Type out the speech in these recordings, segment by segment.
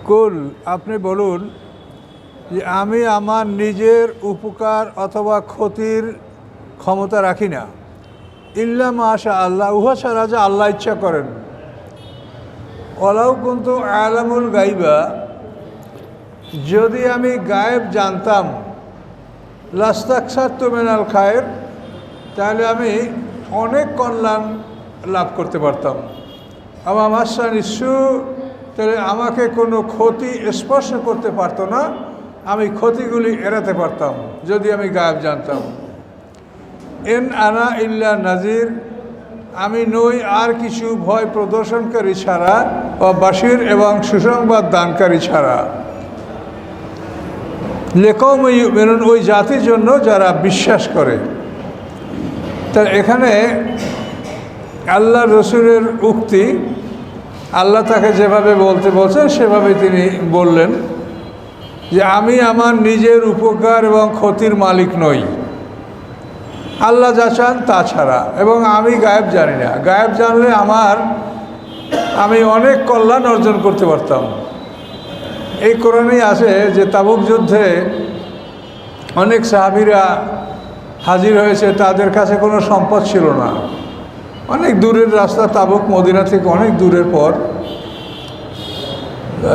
কুল আপনি বলুন যে আমি আমার নিজের উপকার অথবা ক্ষতির ক্ষমতা রাখি না, ইল্লা মাশা আল্লাহ, উহা ছাড়া যে আল্লাহ ইচ্ছা করেন। ওয়ালাউ কুনতু আলামুল গাইবা, যদি আমি গায়েব জানতাম, লাস্তাকসারতু মিনাল খায়ের, তাহলে আমি অনেক কল্যাণ লাভ করতে পারতাম। আমার মাসা নিঃসু, তাহলে আমাকে কোনো ক্ষতি স্পর্শ করতে পারতো না, আমি ক্ষতিগুলি এড়াতে পারতাম যদি আমি গায়েব জানতাম। এন আনা ইল্লা নাজির, আমি নই আর কিছু ভয় প্রদর্শনকারী ছাড়া, বা বাশির এবং সুসংবাদ দানকারী ছাড়া। লিকৌম ইউমিনুন, ওই জাতির জন্য যারা বিশ্বাস করে। তা এখানে আল্লাহ রসুলের উক্তি, আল্লাহ তাকে যেভাবে বলতে বলছেন সেভাবে তিনি বললেন যে আমি আমার নিজের উপকার এবং ক্ষতির মালিক নই, আল্লাহ যা চান তা ছাড়া, এবং আমি গায়েব জানি না। গায়েব জানলে আমি অনেক কল্যাণ অর্জন করতে পারতাম। এই কোরআনেই আছে যে তাবুক যুদ্ধে অনেক সাহাবীরা হাজির হয়েছে, তাদের কাছে কোনো সম্পদ ছিল না, অনেক দূরের রাস্তা, তাবুক মদিনা থেকে অনেক দূরের পর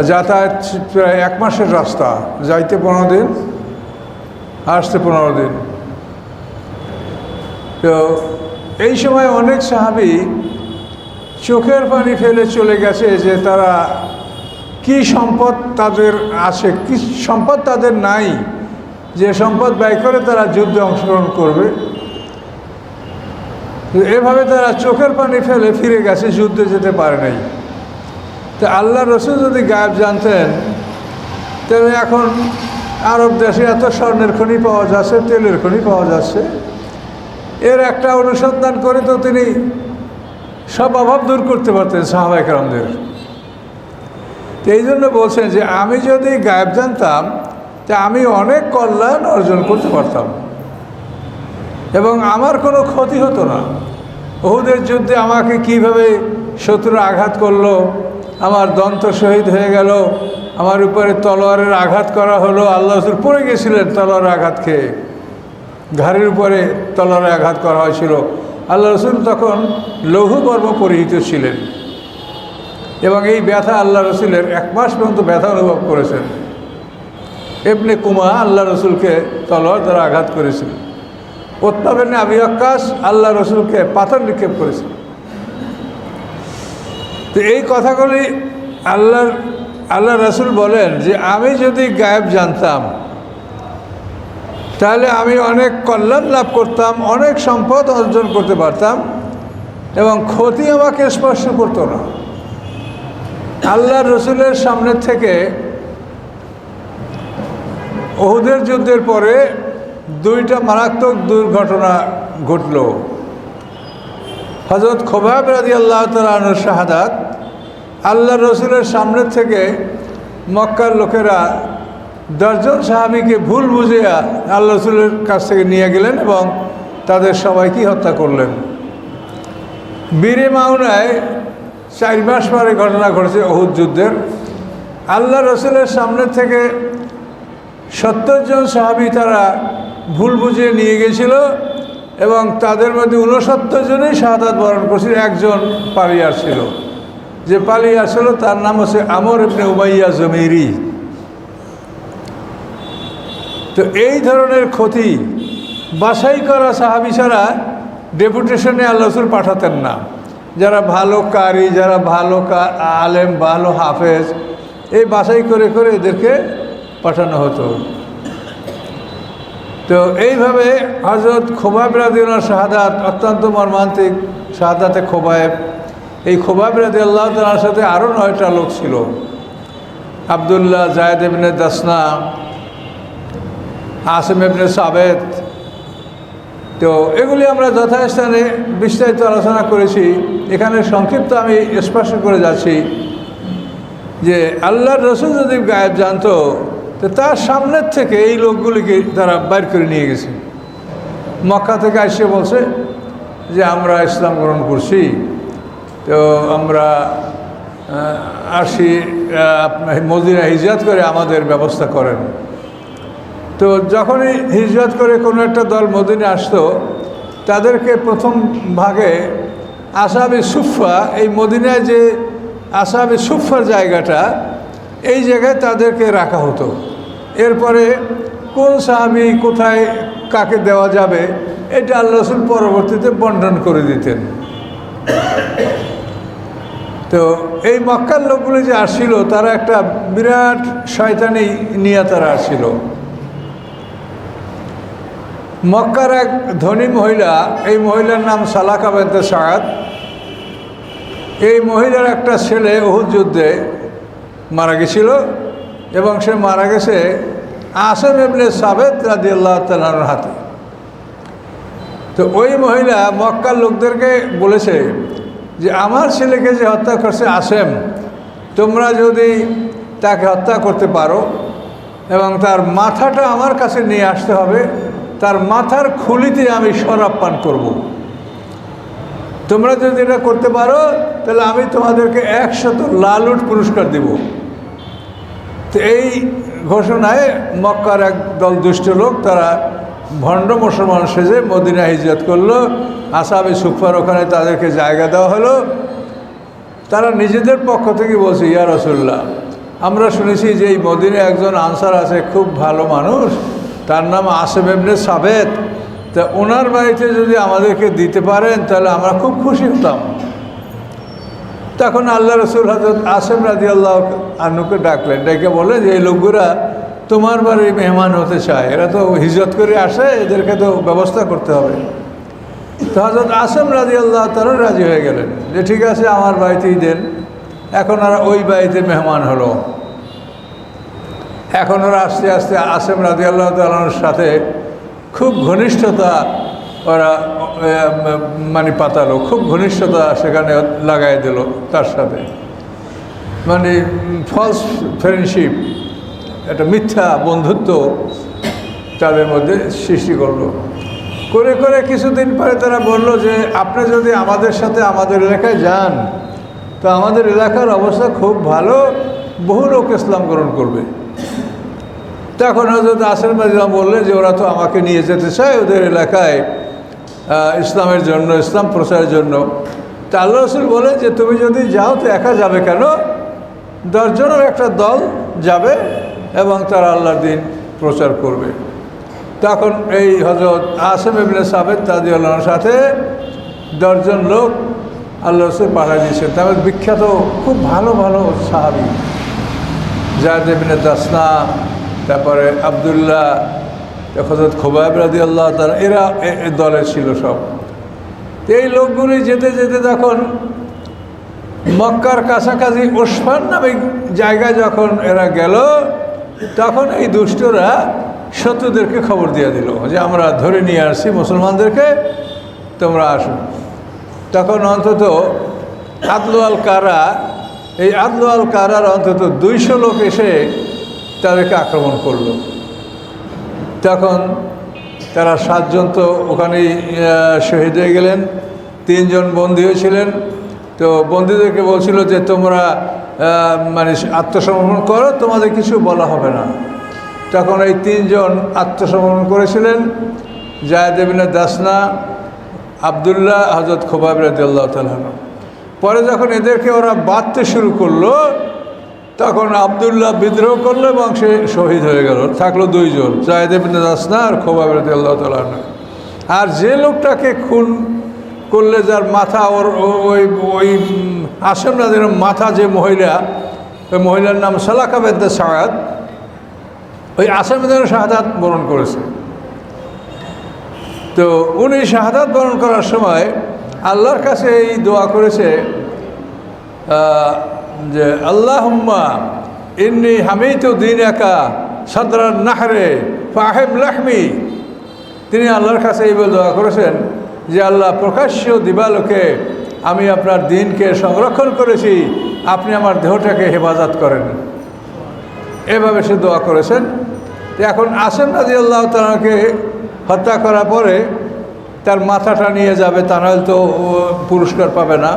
যাতায়াত, প্রায় 1 মাসের রাস্তা, যাইতে 15 দিন, আসতে 15 দিন। তো এই সময় অনেক সাহাবী চোখের পানি ফেলে চলে গেছে যে তারা কি সম্পদ তাদের আছে, কি সম্পদ তাদের নাই, যে সম্পদ ব্যয় করে তারা যুদ্ধে অংশগ্রহণ করবে। এভাবে তারা চোখের পানি ফেলে ফিরে গেছে, যুদ্ধে যেতে পারে নাই। তো আল্লাহ রসুল যদি গায়েব জানতেন, তাহলে এখন আরব দেশে এত স্বর্ণের খনি পাওয়া যাচ্ছে, তেলের খনি পাওয়া যাচ্ছে, এর একটা অনুসন্ধান করে তো তিনি সব অভাব দূর করতে পারতেন সাহাবায়ে কেরামদের। তো এই জন্য বলছেন যে আমি যদি গায়েব জানতাম, তা আমি অনেক কল্যাণ অর্জন করতে পারতাম এবং আমার কোনো ক্ষতি হতো না। উহুদের যুদ্ধে আমাকে কিভাবে শত্রুরা আঘাত করলো, আমার দন্ত শহীদ হয়ে গেল, আমার উপরে তলোয়ারের আঘাত করা হলো, আল্লাহ রাসূল পড়ে গেছিলেন তলোয়ারের আঘাত খেয়ে, ঘাড়ের উপরে তলোয়ারের আঘাত করা হয়েছিল। আল্লাহ রাসূল তখন লৌহবর্ম পরিহিত ছিলেন এবং এই ব্যথা আল্লাহ রসুলের 1 মাস পর্যন্ত ব্যথা অনুভব করেছেন। ইবনে কুমা আল্লাহ রসুলকে তলোয়ার দ্বারা আঘাত করেছিল। উতবা ইবনে আবি ওয়াক্কাস আল্লাহ রসুলকে পাথর নিক্ষেপ করেছিল। তো এই কথাগুলি আল্লাহ রসুল বলেন যে আমি যদি গায়েব জানতাম, তাহলে আমি অনেক কল্যাণ লাভ করতাম, অনেক সম্পদ অর্জন করতে পারতাম এবং ক্ষতি আমাকে স্পর্শ করতো না। আল্লাহ রসুলের সামনে থেকে উহুদের যুদ্ধের পরে 2টা মারাত্মক দুর্ঘটনা ঘটল। হযরত খোবাব রাদিয়াল্লাহু তাআলা আনহুর শাহাদাত, আল্লাহ রসুলের সামনে থেকে মক্কার লোকেরা 10 জন সাহাবীকে ভুল বুঝিয়া আল্লাহ রসুলের কাছ থেকে নিয়ে গেলেন এবং তাদের সবাইকে হত্যা করলেন। বীরে মাউনায় 4 মাস পরে ঘটনা ঘটেছে উহুদ যুদ্ধের। আল্লাহ রসুলের সামনে থেকে 70 জন সাহাবী তারা ভুল বুঝিয়ে নিয়ে গেছিল এবং তাদের মধ্যে 69 জনই শাহাদাত বরণ করছিল, 1 জন পালিয়ে আসছিল। যে পালিয়ে আসছিল তার নাম হচ্ছে আমর ইবনে উমাইয়া জমিরি। তো এই ধরনের ক্ষতি বাছাই করা সাহাবী ছাড়া ডেপুটেশনে আল্লাহ রসুল পাঠাতেন না। যারা ভালো কারি, যারা ভালো আলেম, ভালো হাফেজ, এই বাছাই করে করে এদেরকে পাঠানো হতো। তো এইভাবে হযরত খোবাব রাদিয়াল্লাহু শাহাদাত অত্যন্ত মর্মান্তিক, শাহাদাতে খোবাব। এই খোবাব রাদিয়াল্লাহু তাআলার সাথে আরও 9টা লোক ছিল, আবদুল্লাহ, জায়েদ ইবনে দাসনা, আসিম ইবনে সাবেত। তো এগুলি আমরা যথাস্থানে বিস্তারিত আলোচনা করেছি। এখানে সংক্ষিপ্ত আমি স্পর্শ করে যাচ্ছি যে আল্লাহর রসুল যদি গায়েব জানতো, তো তার সামনের থেকে এই লোকগুলিকে তারা বাইর করে নিয়ে গেছে। মক্কা থেকে এসে বলছে যে আমরা ইসলাম গ্রহণ করছি, তো আমরা আসি, মদিনা হিজরত করে আমাদের ব্যবস্থা করেন। তো যখনই হিজরত করে কোনো একটা দল মদিনা আসতো, তাদেরকে প্রথম ভাগে আসহাবে সুফা, এই মদিনায় যে আসহাবে সুফার জায়গাটা, এই জায়গায় তাদেরকে রাখা হতো। এরপরে কোন সাহাবী কোথায় কাকে দেওয়া যাবে এটা আল্লাহ রাসূল পরবর্তীতে বন্টন করে দিতেন। তো এই মক্কার লোকগুলো যে আসছিল, তারা একটা বিরাট শয়তানি নিয়ে তারা আসছিল। মক্কার এক ধনী মহিলা, এই মহিলার নাম সালাকা বিনতে সাদ। এই মহিলার একটা ছেলে উহুদ যুদ্ধে মারা গেছিল এবং সে মারা গেছে আসেম ইবনে সাবেত রাদিয়াল্লাহু তাআলার হাতে। তো ওই মহিলা মক্কার লোকদেরকে বলেছে যে আমার ছেলেকে যে হত্যা করছে আসেম, তোমরা যদি তাকে হত্যা করতে পারো এবং তার মাথাটা আমার কাছে নিয়ে আসতে হবে, তার মাথার খুলিতে আমি শরাব পান করব। তোমরা যদি এটা করতে পারো তাহলে আমি তোমাদেরকে 100 লালুট পুরস্কার দেব। তো এই ঘোষণায় মক্কার এক দল দুষ্ট লোক, তারা ভণ্ড মুসলমান সেজে মদিনা হিজরত করলো। আসহাবে সুফার ওখানে তাদেরকে জায়গা দেওয়া হলো। তারা নিজেদের পক্ষ থেকে বলছে, ইয়া রাসূলুল্লাহ, আমরা শুনেছি যে এই মদিনায় একজন আনসার আছে, খুব ভালো মানুষ, তার নাম আসেম ইবনে সাবেত। তা ওনার বাড়িতে যদি আমাদেরকে দিতে পারেন তাহলে আমরা খুব খুশি হতাম। তখন আল্লাহ রাসূল হযরত আসেম রাদিয়াল্লাহু আনহুকে ডাকলেন, ডেকে বলে যে এই লোকগুলা তোমার বাড়ির মেহমান হতে চায়, এরা তো হিজরত করে আসে, এদেরকে তো ব্যবস্থা করতে হবে। তো হযরত আসেম রাদিয়াল্লাহু তাআলা রাজি হয়ে গেলেন যে ঠিক আছে, আমার বাড়িতেই দেন। এখন আর ওই বাড়িতে মেহমান হলো। এখন ওরা আস্তে আস্তে আসেম রাদিয়াল্লাহু তাআলার সাথে খুব ঘনিষ্ঠতা ওরা মানে পাতালো, খুব ঘনিষ্ঠতা সেখানে লাগাই দিল তার সাথে, মানে ফলস ফ্রেন্ডশিপ, একটা মিথ্যা বন্ধুত্ব তাদের মধ্যে সৃষ্টি করলো। করে করে কিছুদিন পরে তারা বলল যে আপনি যদি আমাদের সাথে আমাদের এলাকায় যান তো আমাদের এলাকার অবস্থা খুব ভালো, বহু লোক ইসলাম গ্রহণ করবে। তখন হযরত আসেম রাদিয়াল্লাহু বললেন যে ওরা তো আমাকে নিয়ে যেতে চায় ওদের এলাকায় ইসলামের জন্য, ইসলাম প্রচারের জন্য। তা আল্লাহ রাসূল বলেন যে তুমি যদি যাও তো একা যাবে কেন, 10 জনের একটা দল যাবে এবং তারা আল্লাহর দিন প্রচার করবে। তখন এই হযরত আসেম ইবনে সাবেত রাদিয়াল্লাহুর সাথে 10 জন লোক আল্লাহ রাসূল পাঠিয়ে দিয়েছেন। তাদের বিখ্যাত খুব ভালো ভালো সাহাবী, যায়েদ ইবনে দাসনা, তারপরে আবদুল্লাহ, হযরত খুবাইব রাদিয়াল্লাহু তাআলা, এরা দলে ছিল সব। এই লোকগুলি যেতে যেতে তখন মক্কার কাছাকাছি ওসমান নামে জায়গায় যখন এরা গেল, তখন এই দুষ্টরা শত্রুদেরকে খবর দিয়ে দিল যে আমরা ধরে নিয়ে আসছি মুসলমানদেরকে, তোমরা আসো। তখন অন্তত আদলু আল কারা, এই আদলু আল কারার অন্তত 200 লোক এসে তাদেরকে আক্রমণ করল। তখন তারা 7 জন তো ওখানেই শহীদ হয়ে গেলেন, 3 জন বন্দী হয়েছিলেন। তো বন্দীদেরকে বলছিল যে তোমরা মানে আত্মসমর্পণ করো, তোমাদের কিছু বলা হবে না। তখন এই 3 জন আত্মসমর্পণ করেছিলেন, যায়েদ ইবনে দাসনা, আবদুল্লাহ, হযরত খুবাইব রাদিয়াল্লাহু তাআলা। পরে যখন এদেরকে ওরা বাঁধতে শুরু করলো তখন আবদুল্লাহ বিদ্রোহ করলো এবং সে শহীদ হয়ে গেল। থাকলো 2 জন, যায়েদ ইবনে দাসনা আর খুবাইব রাদিয়াল্লাহু তাআলা। আর যে লোকটাকে খুন করলে, যার মাথা ওর ওই আসেম রাদিয়াল্লাহু মাথা, যে মহিলা, ওই মহিলার নাম সালাকা বিনতে সাদ, ওই আসেম রাদিয়াল্লাহু শাহাদাত বরণ করেছে। তো উনি শাহাদাত বরণ করার সময় আল্লাহর কাছে এই দোয়া করেছে যে আল্লাহুম্মা ইন্নী হামিতু দীনাকা সাদরান নাহরে ফাহিম লাহমি। তিনি আল্লাহর কাছে এই বলে দোয়া করেছেন যে আল্লাহ, প্রকাশ্য দিবালোকে আমি আপনার দিনকে সংরক্ষণ করেছি, আপনি আমার দেহটাকে হেফাজত করেন। এভাবে সে দোয়া করেছেন। এখন আসেম রাদিয়াল্লাহু তাআলাকে হত্যা করার পরে তার মাথাটা নিয়ে যাবে, তা নাহলে তো পুরস্কার পাবে না।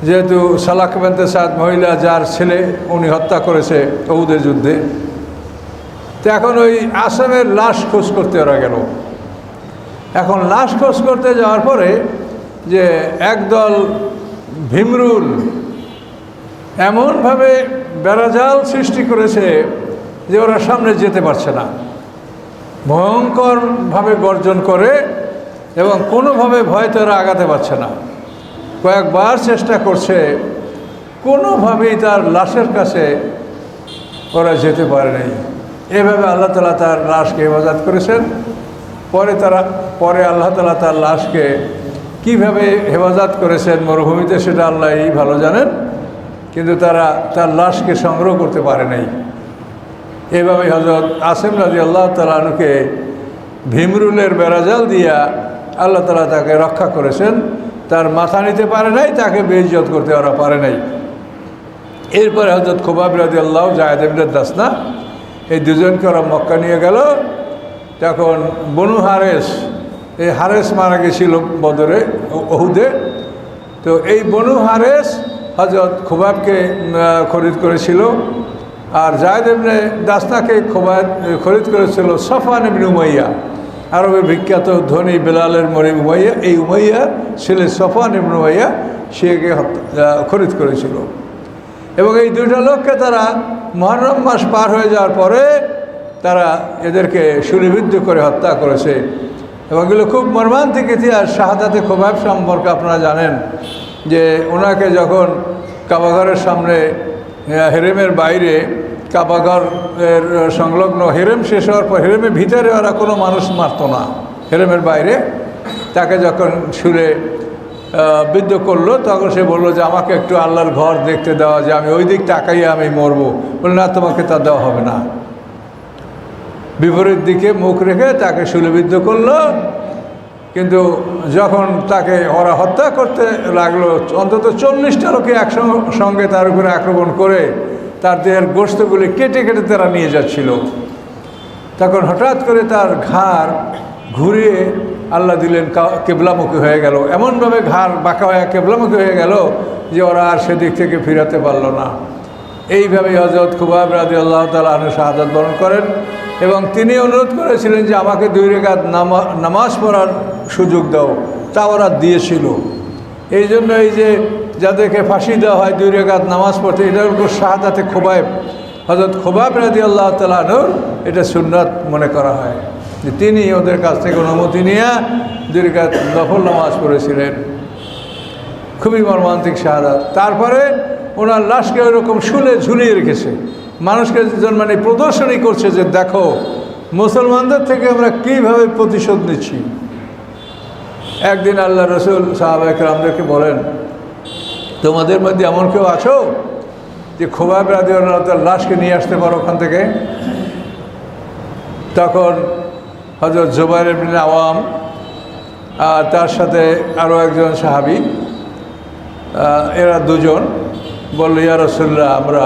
যেহেতু সালাক বিনতে সাদ মহিলা যার ছেলে উনি হত্যা করেছে উহুদের যুদ্ধে, তো এখন ওই আসামের লাশ খোঁজ করতে ওরা গেল। এখন লাশ খোঁজ করতে যাওয়ার পরে যে একদল ভীমরুল এমনভাবে বেড়াজাল সৃষ্টি করেছে যে ওরা সামনে যেতে পারছে না, ভয়ঙ্করভাবে গর্জন করে এবং কোনোভাবে ভয় তারা আগাতে পারছে না। কয়েকবার চেষ্টা করছে, কোনোভাবেই তার লাশের কাছে ওরা যেতে পারে নাই। এভাবে আল্লাহ তাআলা তার লাশকে হেফাজত করেছেন। পরে আল্লাহ তাআলা তার লাশকে কীভাবে হেফাজত করেছেন মরুভূমিতে সেটা আল্লাহই ভালো জানেন, কিন্তু তারা তার লাশকে সংগ্রহ করতে পারে নাই। এভাবে হযরত আসিম রাদিয়াল্লাহু তাআলা আনহুকে ভীমরুলের বেড়াজাল দিয়া আল্লাহ তাআলা তাকে রক্ষা করেছেন। তার মাথা নিতে পারে নাই, তাকে বেইজ্জত করতে ওরা পারে নাই। এরপরে হযরত খুবাব রাদিয়াল্লাহু, যায়েদ ইবনে দাসনা, এই দুজনকে ওরা মক্কা নিয়ে গেল। তখন বনু হারেস, এই হারেস মারা গেছিল বদরে, উহুদে। তো এই বনু হারেস হযরত খুবাবকে খরিদ করেছিল, আর যায়েদ ইবনে দাসনাকে খরিদ করেছিল সফওয়ান ইবনে উমাইয়া, আরবের বিখ্যাত ধনী বেলালের মরি উমাইয়া। এই উমাইয়া ছেলে সফওয়ান ইবনে উমাইয়া সেকে খরিদ করেছিল। এবং এই দুইটা লোককে তারা মুহররম মাস পার হয়ে যাওয়ার পরে তারা এদেরকে শূলিবিদ্ধ করে হত্যা করেছে। এবং এগুলো খুব মর্মান্তিক ইতিহাস। শাহাদাতে খুবাব সম্পর্কে আপনারা জানেন যে ওনাকে যখন কাবাঘরের সামনে হেরেমের বাইরে, কাবাঘরের সংলগ্ন হেরেম শেষ হওয়ার পর হেরেমের ভিতরে ওরা কোনো মানুষ মারত না, হেরেমের বাইরে তাকে যখন ছুঁড়ে বিদ্ধ করলো, তখন সে বললো যে আমাকে একটু আল্লাহর ঘর দেখতে দেওয়া, যে আমি ওই দিক তাকাইয়ে আমি মরবো। বলে না, তোমাকে তা দেওয়া হবে না। বিপরীত দিকে মুখ রেখে তাকে শূলবিদ্ধ করলো। কিন্তু যখন তাকে ওরা হত্যা করতে লাগলো, অন্তত 40টা লোকে একসঙ্গে তার উপরে আক্রমণ করে তার দেহের গোশতগুলি কেটে কেটে তারা নিয়ে যাচ্ছিল। তখন হঠাৎ করে তার ঘাড় ঘুরিয়ে আল্লাহ দিলেন কেবলামুখী হয়ে গেল। এমনভাবে ঘাড় বাঁকা হয়ে কেবলামুখী হয়ে গেল যে ওরা আর সেদিক থেকে ফিরাতে পারল না। এইভাবেই হযরত খুবাব রাদিয়াল্লাহু তাআলা আনহু শাহাদাত বরণ করেন। এবং তিনি অনুরোধ করেছিলেন যে আমাকে 2 রাকাত নামাজ পড়ার সুযোগ দাও, তা ওরা দিয়েছিল। এই জন্য এই যে যাদেরকে ফাঁসি দেওয়া হয় 2 রাকাত নামাজ পড়তে, এটার উপর শাহাদাতে খুবাব, হযরত খুবাব রাদিয়াল্লাহু তাআলা আনহুর এটা সুন্নাত মনে করা হয় যে তিনি ওদের কাছ থেকে অনুমতি নিয়ে 2 রাকাত নফল নামাজ পড়েছিলেন। খুবই মর্মান্তিক শাহাদাত। তারপরে ওনার লাশকে ওইরকম শুলে ঝুলিয়ে রেখেছে, মানুষকে মানে প্রদর্শনী করছে যে দেখো মুসলমানদের থেকে আমরা কীভাবে প্রতিশোধ নিচ্ছি। একদিন আল্লাহ রসুল সাহাবায়ে কেরামদেরকে বলেন, তোমাদের মধ্যে এমন কেউ আছো যে খুবাব রাদিয়াল্লাহু তাআলার লাশকে নিয়ে আসতে পারো ওখান থেকে? তখন হযরত জুবাইর ইবনে আওয়াম আর তার সাথে আরও একজন সাহাবী, এরা দুজন বলল, ইয়া রাসূলুল্লাহ, আমরা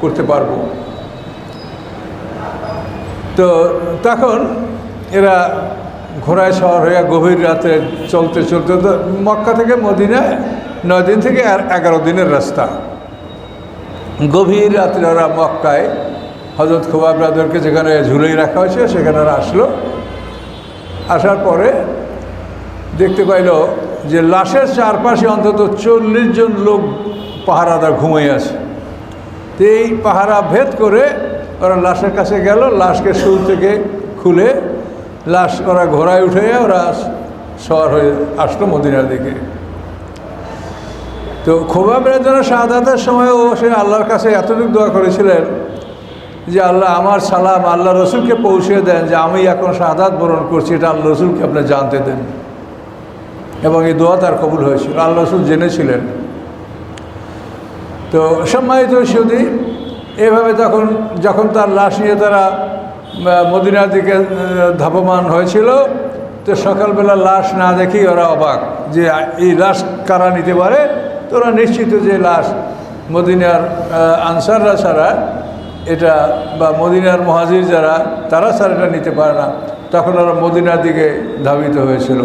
করতে পারবো। তো তখন এরা ঘোড়ায় সওয়ার হয়ে গভীর রাতে চলতে চলতে, তো মক্কা থেকে মদিনায় 9 দিন থেকে 11 দিনের রাস্তা। গভীর রাত্রে ওরা মক্কায় হযরত খুবাব রাদিয়াল্লাহু যেখানে ঝুলিয়ে রাখা হয়েছে সেখানে ওরা আসলো। আসার পরে দেখতে পাইল যে লাশের চারপাশে অন্তত 40 জন লোক পাহারাদার ঘুমিয়ে আছে। তো এই পাহারা ভেদ করে ওরা লাশের কাছে গেল, লাশকে শুল থেকে খুলে লাশ ওরা ঘোড়ায় উঠে ওরা সওয়ার হয়ে আসলো মদিনার দিকে। তো খুবাবের জন্য শাহাদাতের সময়ও সে আল্লাহর কাছে এতটুকু দোয়া করেছিলেন যে আল্লাহ, আমার সালাম আল্লাহ রসুলকে পৌঁছে দেন যে আমি এখন শাহাদাত বরণ করছি, এটা আল্লাহ রসুলকে আপনি জানতে দেন। এবং এই দোয়া তার কবুল হয়েছিল, আল্লাহ রসুল জেনেছিলেন। তো সম্মানিত সুধী, এভাবে যখন তার লাশ নিয়ে তারা মদিনার দিকে ধাবমান হয়েছিল, তো সকালবেলা লাশ না দেখেই ওরা অবাক যে এই লাশ কারা নিতে পারে। তো ওরা নিশ্চিত যে লাশ মদিনার আনসাররা ছাড়া এটা, বা মদিনার মুহাজির যারা, তারা ছাড়া এটা নিতে পারে না। তখন ওরা মদিনার দিকে ধাবিত হয়েছিল।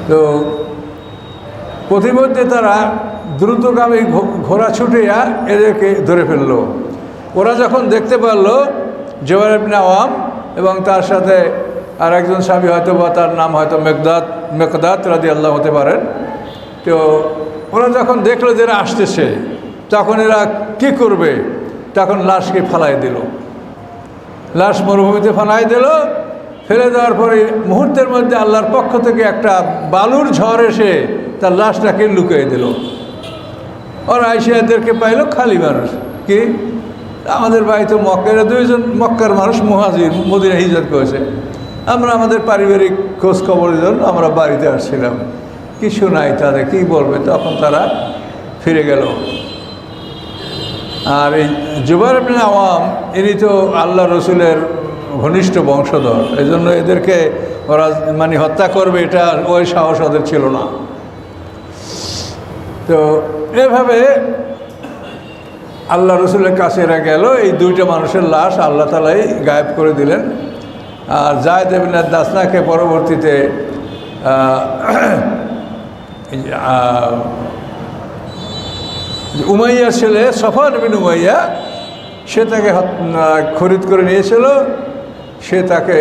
তো প্রতিমধ্যে তারা দ্রুতগামী ঘোড়া ছুটিয়া এদেরকে ধরে ফেললো। ওরা যখন দেখতে পারলো জুবাইর ইবনে আওয়াম এবং তার সাথে আর একজন সাহাবী, হয়তো বা তার নাম হয়তো মেকদাদ রাদিয়াল্লাহু হতে পারেন, তো ওরা যখন দেখলো যে এরা আসতেছে, তখন এরা কি করবে? তখন লাশকে ফালাই দিল, লাশ মরুভূমিতে ফালাই দিল। ফেলে দেওয়ার পরে মুহূর্তের মধ্যে আল্লাহর পক্ষ থেকে একটা বালুর ঝড় এসে তার লাশটাকে লুকিয়ে দিল। ওরা আইসা এদেরকে পাইল খালি মানুষ। কি আমাদের বাড়িতে মক্কার দুইজন মক্কার মানুষ মুহাজির মদিনা হিজরত করেছে, আমরা আমাদের পারিবারিক খোঁজ খবরের জন্য আমরা বাড়িতে আসছিলাম, কিছু নাই, তাদের কী বলবে? তখন তারা ফিরে গেল। আর এই জুবাইর ইবনে আওয়াম ইনি তো আল্লাহ রসুলের ঘনিষ্ঠ বংশধর, এই জন্য এদেরকে ওরা মানে হত্যা করবে এটা ওই সাহস ওদের ছিল না। তো এভাবে আল্লাহ রসুলের কাছে এরা গেল, এই দুইটা মানুষের লাশ আল্লাহ তাআলাই গায়েব করে দিলেন। আর যায়েদ ইবনে দাসনাকে পরবর্তীতে উমাইয়ার ছেলে সফওয়ান বিন উমাইয়া সে তাকে খরিদ করে নিয়েছিল, সে তাকে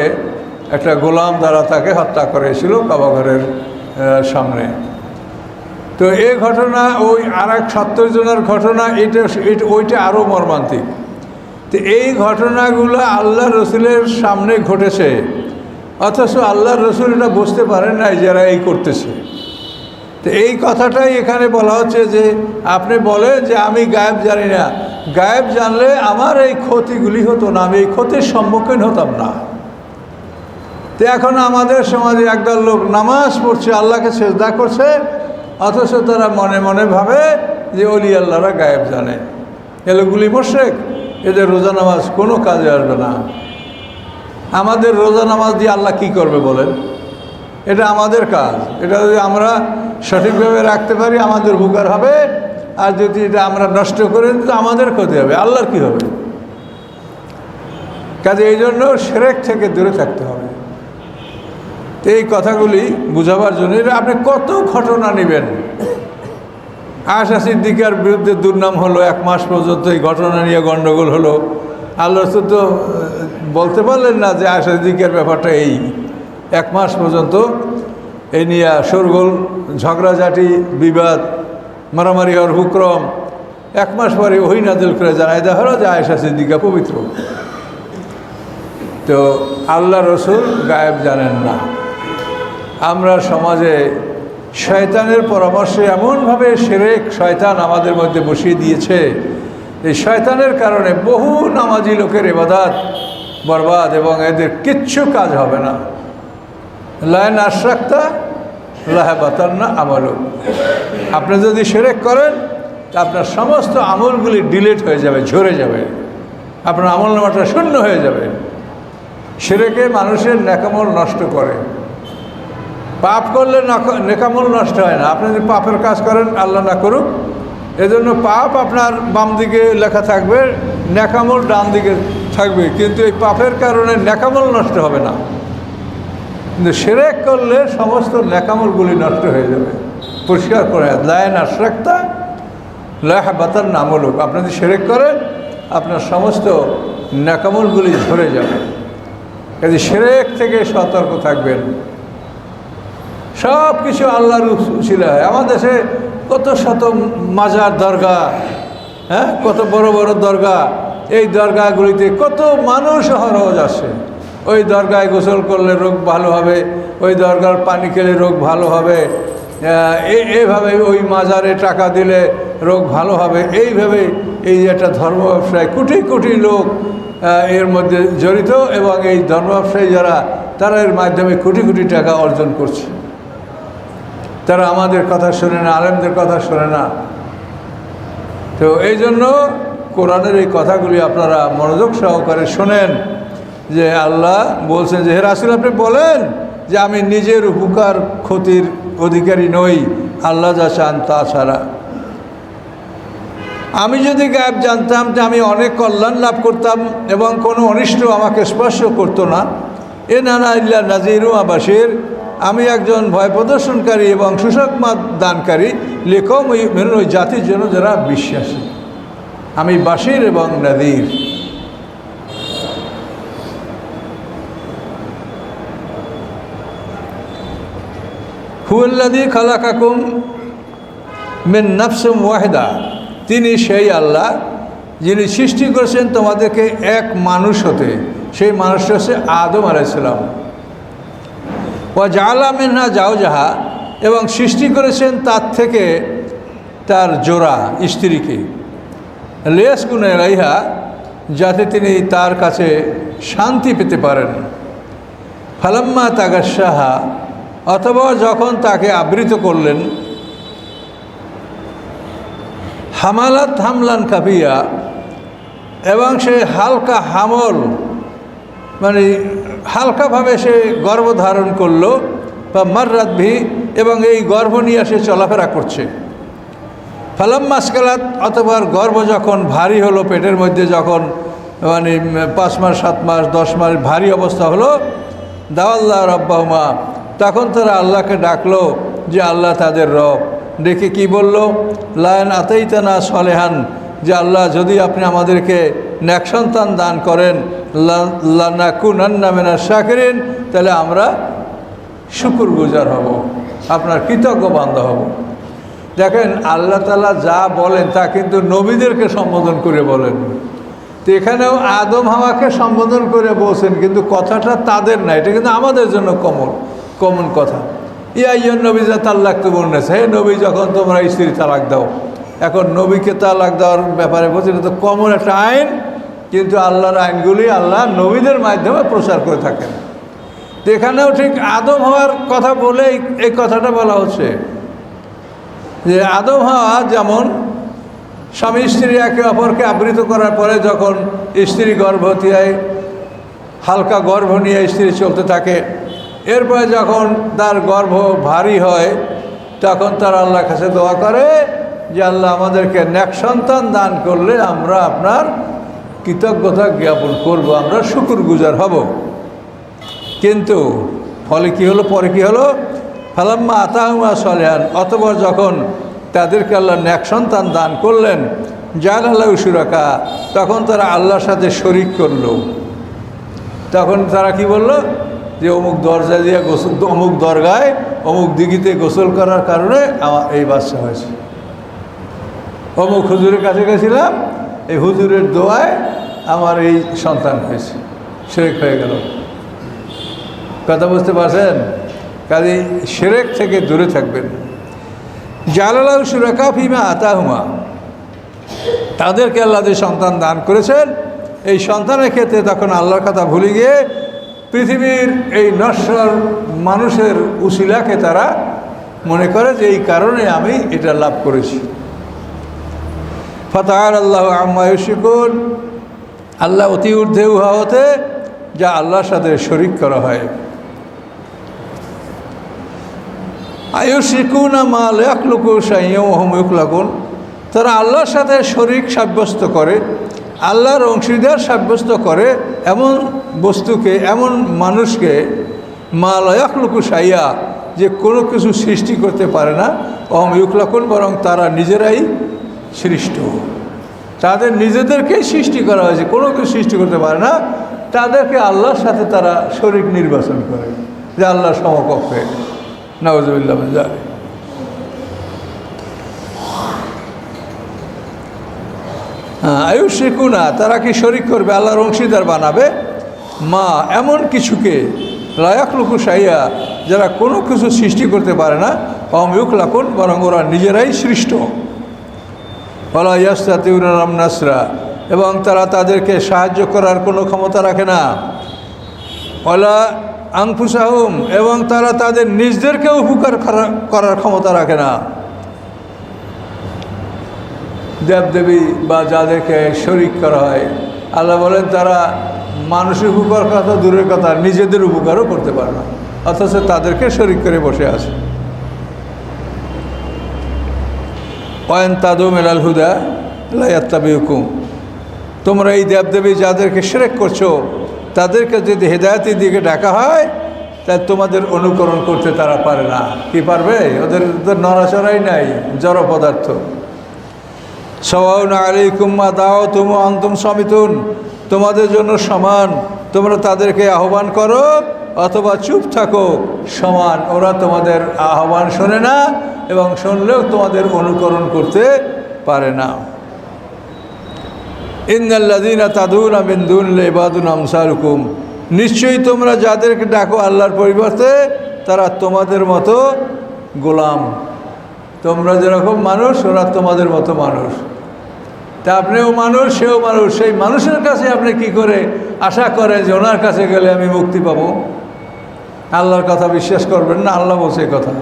একটা গোলাম দ্বারা তাকে হত্যা করেছিল কাবা ঘরের সামনে। তো এই ঘটনা ওই আর এক 70 জনের ঘটনা, ওইটা আরও মর্মান্তিক। তো এই ঘটনাগুলো আল্লাহ রসুলের সামনে ঘটেছে, অথচ আল্লাহ রসুল এটা বুঝতে পারেন নাই যারা এই করতেছে। তো এই কথাটাই এখানে বলা হচ্ছে যে আপনি বলেন যে আমি গায়েব জানি না, গায়েব জানলে আমার এই ক্ষতিগুলি হতো না, আমি এই ক্ষতির সম্মুখীন হতাম না। তো এখন আমাদের সমাজে একদল লোক নামাজ পড়ছে, আল্লাহকে সেজদা করছে, অথচ তারা মনে মনে ভাবে যে ওলি আল্লাহরা গায়েব জানে। এগুলি মুশরিক, এদের রোজা নামাজ কোনো কাজে আসবে না। আমাদের রোজা নামাজ দিয়ে আল্লাহ কি করবে বলেন? এটা আমাদের কাজ, এটা যদি আমরা সঠিকভাবে রাখতে পারি আমাদের উপকার হবে, আর যদি এটা আমরা নষ্ট করে দিই তো আমাদের ক্ষতি হবে, আল্লাহর কি হবে? কাজে এই জন্য শিরক থেকে দূরে থাকতে হবে। তো এই কথাগুলি বুঝাবার জন্য আপনি কত ঘটনা নেবেন। আয়েশা সিদ্দিকার বিরুদ্ধে দুর্নাম হলো, 1 মাস পর্যন্ত এই ঘটনা নিয়ে গণ্ডগোল হলো। আল্লাহ রসুল তো বলতে পারলেন না যে আয়েশা সিদ্দিকার ব্যাপারটা এই, 1 মাস পর্যন্ত এই নিয়ে শোরগোল, ঝগড়াঝাটি, বিবাদ, মারামারি হওয়ার হুক্রম। 1 মাস পরে ওহী নাযিল করে জানাই দেওয়া হলো যে আয়েশা সিদ্দিকা পবিত্র। তো আল্লাহ রসুল গায়েব জানেন না। আমরা সমাজে শয়তানের পরামর্শে এমনভাবে শিরক শয়তান আমাদের মধ্যে বসিয়ে দিয়েছে, এই শয়তানের কারণে বহু নামাজি লোকের ইবাদত বরবাদ এবং এদের কিচ্ছু কাজ হবে না। লা ইন আশরাকতা লাহাবাতান্না আমালুক। আপনি যদি শিরক করেন তা আপনার সমস্ত আমলগুলি ডিলিট হয়ে যাবে, ঝরে যাবে, আপনার আমলনামাটা শূন্য হয়ে যাবে। শিরকে মানুষের নেকামল নষ্ট করে। পাপ করলে নেকামল নষ্ট হয় না। আপনি যদি পাপের কাজ করেন, আল্লাহ না করুক, এজন্য পাপ আপনার বাম দিকে লেখা থাকবে, নেকামল ডান দিকে থাকবে, কিন্তু এই পাপের কারণে নেকামল নষ্ট হবে না। কিন্তু শিরক করলে সমস্ত নেকামলগুলি নষ্ট হয়ে যাবে। পরিষ্কার করে লা ইন আশরাকতা লাহাবাতান্না আমালুক। আপনি যদি শিরক করেন আপনার সমস্ত নেকামলগুলি ঝরে যাবে। কাজে শিরক থেকে সতর্ক থাকবেন। সব কিছু আল্লাহর উসিলা হয়। আমার দেশে কত শত মাজার দরগা, হ্যাঁ, কত বড় বড় দরগা। এই দরগাগুলিতে কত মানুষ হরজ আসে। ওই দরগায় গোসল করলে রোগ ভালো হবে, ওই দরগার পানি খেলে রোগ ভালো হবে, এইভাবে ওই মাজারে টাকা দিলে রোগ ভালো হবে। এইভাবে এই একটা ধর্ম ব্যবসায় কোটি কোটি লোক এর মধ্যে জড়িত, এবং এই ধর্ম ব্যবসায়ী যারা, তারা এর মাধ্যমে কোটি কোটি টাকা অর্জন করছে। তারা আমাদের কথা শোনে না, আলেমদের কথা শোনে না। তো এই জন্য কোরআনের এই কথাগুলি আপনারা মনোযোগ সহকারে শোনেন, যে আল্লাহ বলছেন যে হে রাসূল আপনি বলেন যে আমি নিজের উপকার ক্ষতির অধিকারী নই, আল্লাহ যা চান তা ছাড়া। আমি যদি গায়েব জানতাম যে আমি অনেক কল্যাণ লাভ করতাম এবং কোনো অনিষ্ট আমাকে স্পর্শ করতো না, এ নানা ইল্লা নাজির ওয়া বাশির, আমি একজন ভয় প্রদর্শনকারী এবং সুসংবাদ দানকারী লিকৌম ইউমিনুন, ওই জাতির জন্য যারা বিশ্বাসী। আমি বাশির এবং নাজির। হুয়াল্লাযী খালাকাকুম মিন নাফসিন ওয়াহিদা, তিনি সেই আল্লাহ যিনি সৃষ্টি করেছেন তোমাদেরকে এক মানুষ হতে, সেই মানুষটা হচ্ছে আদম আলাইহিস সালাম। ওয়া জাআলা মিনহা যাওজাহা, এবং সৃষ্টি করেছেন তার থেকে তার জোড়া স্ত্রীকে, লিয়াসকুনা ইলাইহা, যাতে তিনি তার কাছে শান্তি পেতে পারেন। ফালাম্মা তাগাশাহা, অথবা যখন তাকে আবৃত করলেন, হামালাত হামলান কাবিয়া, এবং সে হালকা হামল মানে হালকাভাবে সে গর্ভধারণ করলো, বা মাররাত ভি, এবং এই গর্ভ নিয়ে সে চলাফেরা করছে। ফালাম্মা আসকালাত, অথবা গর্ভ যখন ভারী হলো, পেটের মধ্যে যখন মানে 5 মাস 7 মাস 10 মাস ভারী অবস্থা হলো, দাওয়াল্লাহ রব্বাহুমা, তখন তারা আল্লাহকে ডাকলো যে আল্লাহ তাদের রব। ডেকে কি বলল? লায়ন আতাইতানা সলেহান, যে আল্লাহ যদি আপনি আমাদেরকে নেক সন্তান দান করেন, লানাকুনান্না মিনাশ শাকিরিন, তাহলে আমরা শুকরগুজার হব, আপনার কৃতজ্ঞ বান্দা হব। দেখেন আল্লাহ তাআলা যা বলেন তা কিন্তু নবীদেরকে সম্বোধন করে বলেন। তো এখানেও আদম হাওয়াকে সম্বোধন করে বলছেন, কিন্তু কথাটা তাদের না, এটা কিন্তু আমাদের জন্য কমন কথা। ইয়া নবী যা তালাক তো বলছে, হে নবী যখন তোমরা স্ত্রী তালাক দাও, এখন নবীকে তালাক দেওয়ার ব্যাপারে বলছে, এটা তো কমন একটা আইন, কিন্তু আল্লাহর আইনগুলি আল্লাহ নবীদের মাধ্যমে প্রচার করে থাকেন। তো এখানেও ঠিক আদম হওয়ার কথা বলে এই কথাটা বলা হচ্ছে যে আদম হাওয়া যেমন স্বামী স্ত্রী একে অপরকে আবৃত করার পরে যখন স্ত্রী গর্ভবতী হয়, হালকা গর্ভ নিয়ে স্ত্রী চলতে থাকে, এরপরে যখন তার গর্ভ ভারী হয়, তখন তার আল্লাহর কাছে দোয়া করে যে আল্লাহ আমাদেরকে নেক সন্তান দান করলে আমরা আপনার কৃতজ্ঞতা জ্ঞাপন করব, আমরা শুকরগুজার হব। কিন্তু ফলে কি হলো, পরে কি হলো? ফালাম্মা আতাহুমা সলেহান, অতঃপর যখন তাদেরকে আল্লাহ নেক সন্তান দান করলেন, জাআলাহু শুরাকা, তখন তারা আল্লাহর সাথে শরিক করলো। তখন তারা কি বলল যে অমুক দরজা দিয়ে গোসল, অমুক দরগায় অমুক দিঘিতে গোসল করার কারণে আমার এই বাচ্চা হয়েছে, অমুক হুজুরের কাছে গেছিলাম, এই হুজুরের দোয়ায় আমার এই সন্তান হয়েছে। শিরক হয়ে গেল। কথা বুঝতে পারছেন? কাজে শিরক থেকে দূরে থাকবেন। জাআলাহু শুরাকা ফিমা আতাহুমা, তাদেরকে আল্লাহ যে সন্তান দান করেছেন, এই সন্তানের ক্ষেত্রে তখন আল্লাহর কথা ভুলে গিয়ে পৃথিবীর এই নশ্বর মানুষের উসিলাকে তারা মনে করে যে এই কারণে আমি এটা লাভ করেছি। ফাতাআলা আল্লাহু আম্মা ইউশরিকুন, আল্লাহ অতি ঊর্ধ্বে উহা হতে যা আল্লাহর সাথে শরিক করা হয়। আয়ুশরিকুনা মা লা ইয়াখলুকু শাইয়্যান ওয়া হুম ইখলাকুন, তারা আল্লাহর সাথে শরিক সাব্যস্ত করে, আল্লাহর অংশীদার সাব্যস্ত করে এমন বস্তুকে, এমন মানুষকে, মা লা ইয়াখলুকু শাইয়্যা, যে কোনো কিছু সৃষ্টি করতে পারে না, ওয়া হুম ইখলাকুন, বরং তারা নিজেরাই সৃষ্ট। তাদের নিজেদেরকেই সৃষ্টি করা হয়েছে, কোনো কিছু সৃষ্টি করতে পারে না, তাদেরকে আল্লাহর সাথে তারা শরিক নির্বাচন করে যে আল্লাহর সমকক্ষে। নাউযুবিল্লাহ মিন যালিক। আয়ুশরিকুনা, তারা কি শরিক করবে, আল্লাহর অংশীদার বানাবে, মা এমন কিছুকে, লা ইয়াখলুকু শাইয়্যা, যারা কোনো কিছু সৃষ্টি করতে পারে না, ওয়া হুম ইখলাকুন, বরং ওরা নিজেরাই সৃষ্ট। ওয়ালা ইয়াস্তাতিউনা লাহুম নাসরা, এবং তারা তাদেরকে সাহায্য করার কোনো ক্ষমতা রাখে না। ওয়ালা আনফুসাহুম, এবং তারা তাদের নিজেদেরকেও উপকার করার ক্ষমতা রাখে না। দেবদেবী বা যাদেরকে শরিক করা হয়, আল্লাহ বলেন তারা মানুষের উপকার করা তো দূরের কথা, নিজেদের উপকারও করতে পারে না, অথচ তাদেরকে শরিক করে বসে আছে। ওয়াইন তাদুম ইলাল হুদা লা ইয়াত্তাবিউকুম, তোমরা এই দেবদেবী যাদেরকে শিরক করছো, তাদেরকে যদি হেদায়েতের দিকে ডাকা হয় তাহলে তোমাদের অনুকরণ করতে তারা পারে না। কি পারবে? ওদের নড়াচড়াই নাই, জড় পদার্থ। সাওয়াউন আলাইকুম মা দাওয়াতুম ওয়া আনতুম সামিতুন, তোমাদের জন্য সমান, তোমরা তাদেরকে আহ্বান করো অথবা চুপ থাকো, সমান। ওরা তোমাদের আহ্বান শোনে না এবং শুনলেও তোমাদের অনুকরণ করতে পারে না। ইন্নাল্লাযীনা তাদউনা মিন দুনিল্লাহি ইবাদুন আমসালুকুম, নিশ্চয়ই তোমরা যাদেরকে ডাকো আল্লাহর পরিবর্তে তারা তোমাদের মতো গোলাম। তোমরা যেরকম মানুষ ওরা তোমাদের মতো মানুষ। তা আপনিও মানুষ, সেও মানুষ। সেই মানুষের কাছে আপনি কি করে আশা করেন যে ওনার কাছে গেলে আমি মুক্তি পাবো? আল্লাহর কথা বিশ্বাস করবেন না? আল্লাহ বলছে এই কথা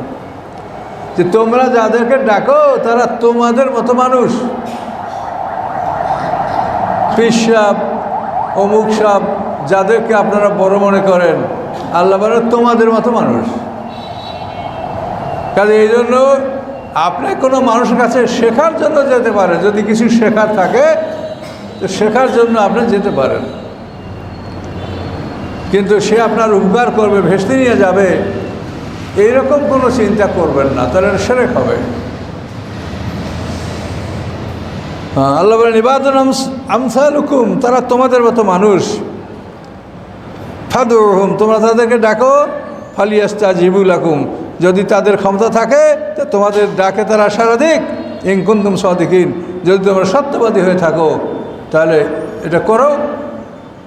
যে তোমরা যাদেরকে ডাকো তারা তোমাদের মতো মানুষ। পীর সাহেব, অমুক সাহেব, যাদেরকে আপনারা বড় মনে করেন, আল্লাহ বলেন তোমাদের মতো মানুষ। কাজে এই জন্য আপনি কোনো মানুষের কাছে শেখার জন্য যেতে পারেন, যদি কিছু শেখার থাকে তো শেখার জন্য আপনি যেতে পারেন, কিন্তু সে আপনার উপকার করবে, ভেস্তে নিয়ে যাবে, এইরকম কোনো চিন্তা করবেন না, তাহলে শিরক হবে। আল্লাহ বলেন ইবাদুন আমসালুকুম, তারা তোমাদের মতো মানুষ। ফাদউহুম, তোমরা তাদেরকে ডাকো। ফালিয়াস্তাজিবু লাকুম, যদি তাদের ক্ষমতা থাকে তো তোমাদের ডাকে তারা সাড়া দিক। ইন কুনতুম সাদিকিন, যদি তোমরা সত্যবাদী হয়ে থাকো তাহলে এটা করো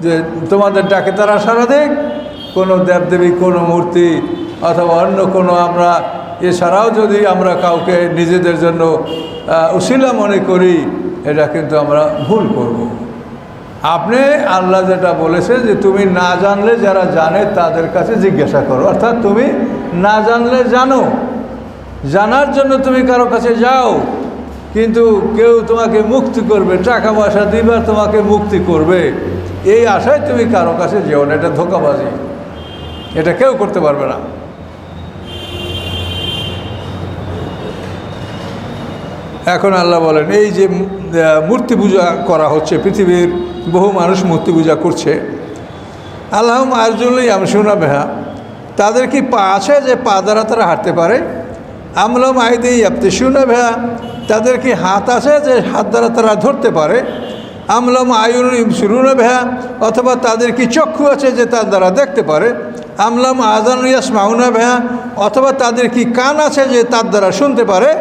যে তোমাদের ডাকে তারা সাড়া দিক। কোনো দেবদেবী, কোনো মূর্তি অথবা অন্য কোনো আমরা এছাড়াও যদি আমরা কাউকে নিজেদের জন্য উসিলা মনে করি, এটা কিন্তু আমরা ভুল করব। আপনি আল্লাহ যেটা বলেছে যে তুমি না জানলে যারা জানে তাদের কাছে জিজ্ঞাসা করো, অর্থাৎ তুমি না জানলে জানো, জানার জন্য তুমি কারো কাছে যাও, কিন্তু কেউ তোমাকে মুক্তি করবে, টাকা পয়সা দিবে তোমাকে মুক্তি করবে, এই আশায় তুমি কারো কাছে যেও না। এটা ধোঁকাবাজি, এটা কেউ করতে পারবে না। এখন আল্লাহ বলেন এই যে মূর্তি পূজা করা হচ্ছে, পৃথিবীর বহু মানুষ মূর্তি পূজা করছে। আল্লাহুম আরজুলুন ইয়ামশুনা বিহা, তাদের কি পা আছে যে পা দ্বারা তারা হাঁটতে পারে? আমলাহুম আইদিন ইয়াবতিশুনা বিহা, তাদের কি হাত আছে যে হাত দ্বারা তারা ধরতে পারে? আমলাহুম আয়ুনুন ইবসিরুনা বিহা, অথবা তাদের কি চক্ষু আছে যে তার দ্বারা দেখতে পারে? আমলাহুম আযানুন ইয়াসমাউনা বিহা, অথবা তাদের কি কান আছে যে তার দ্বারা শুনতে পারে?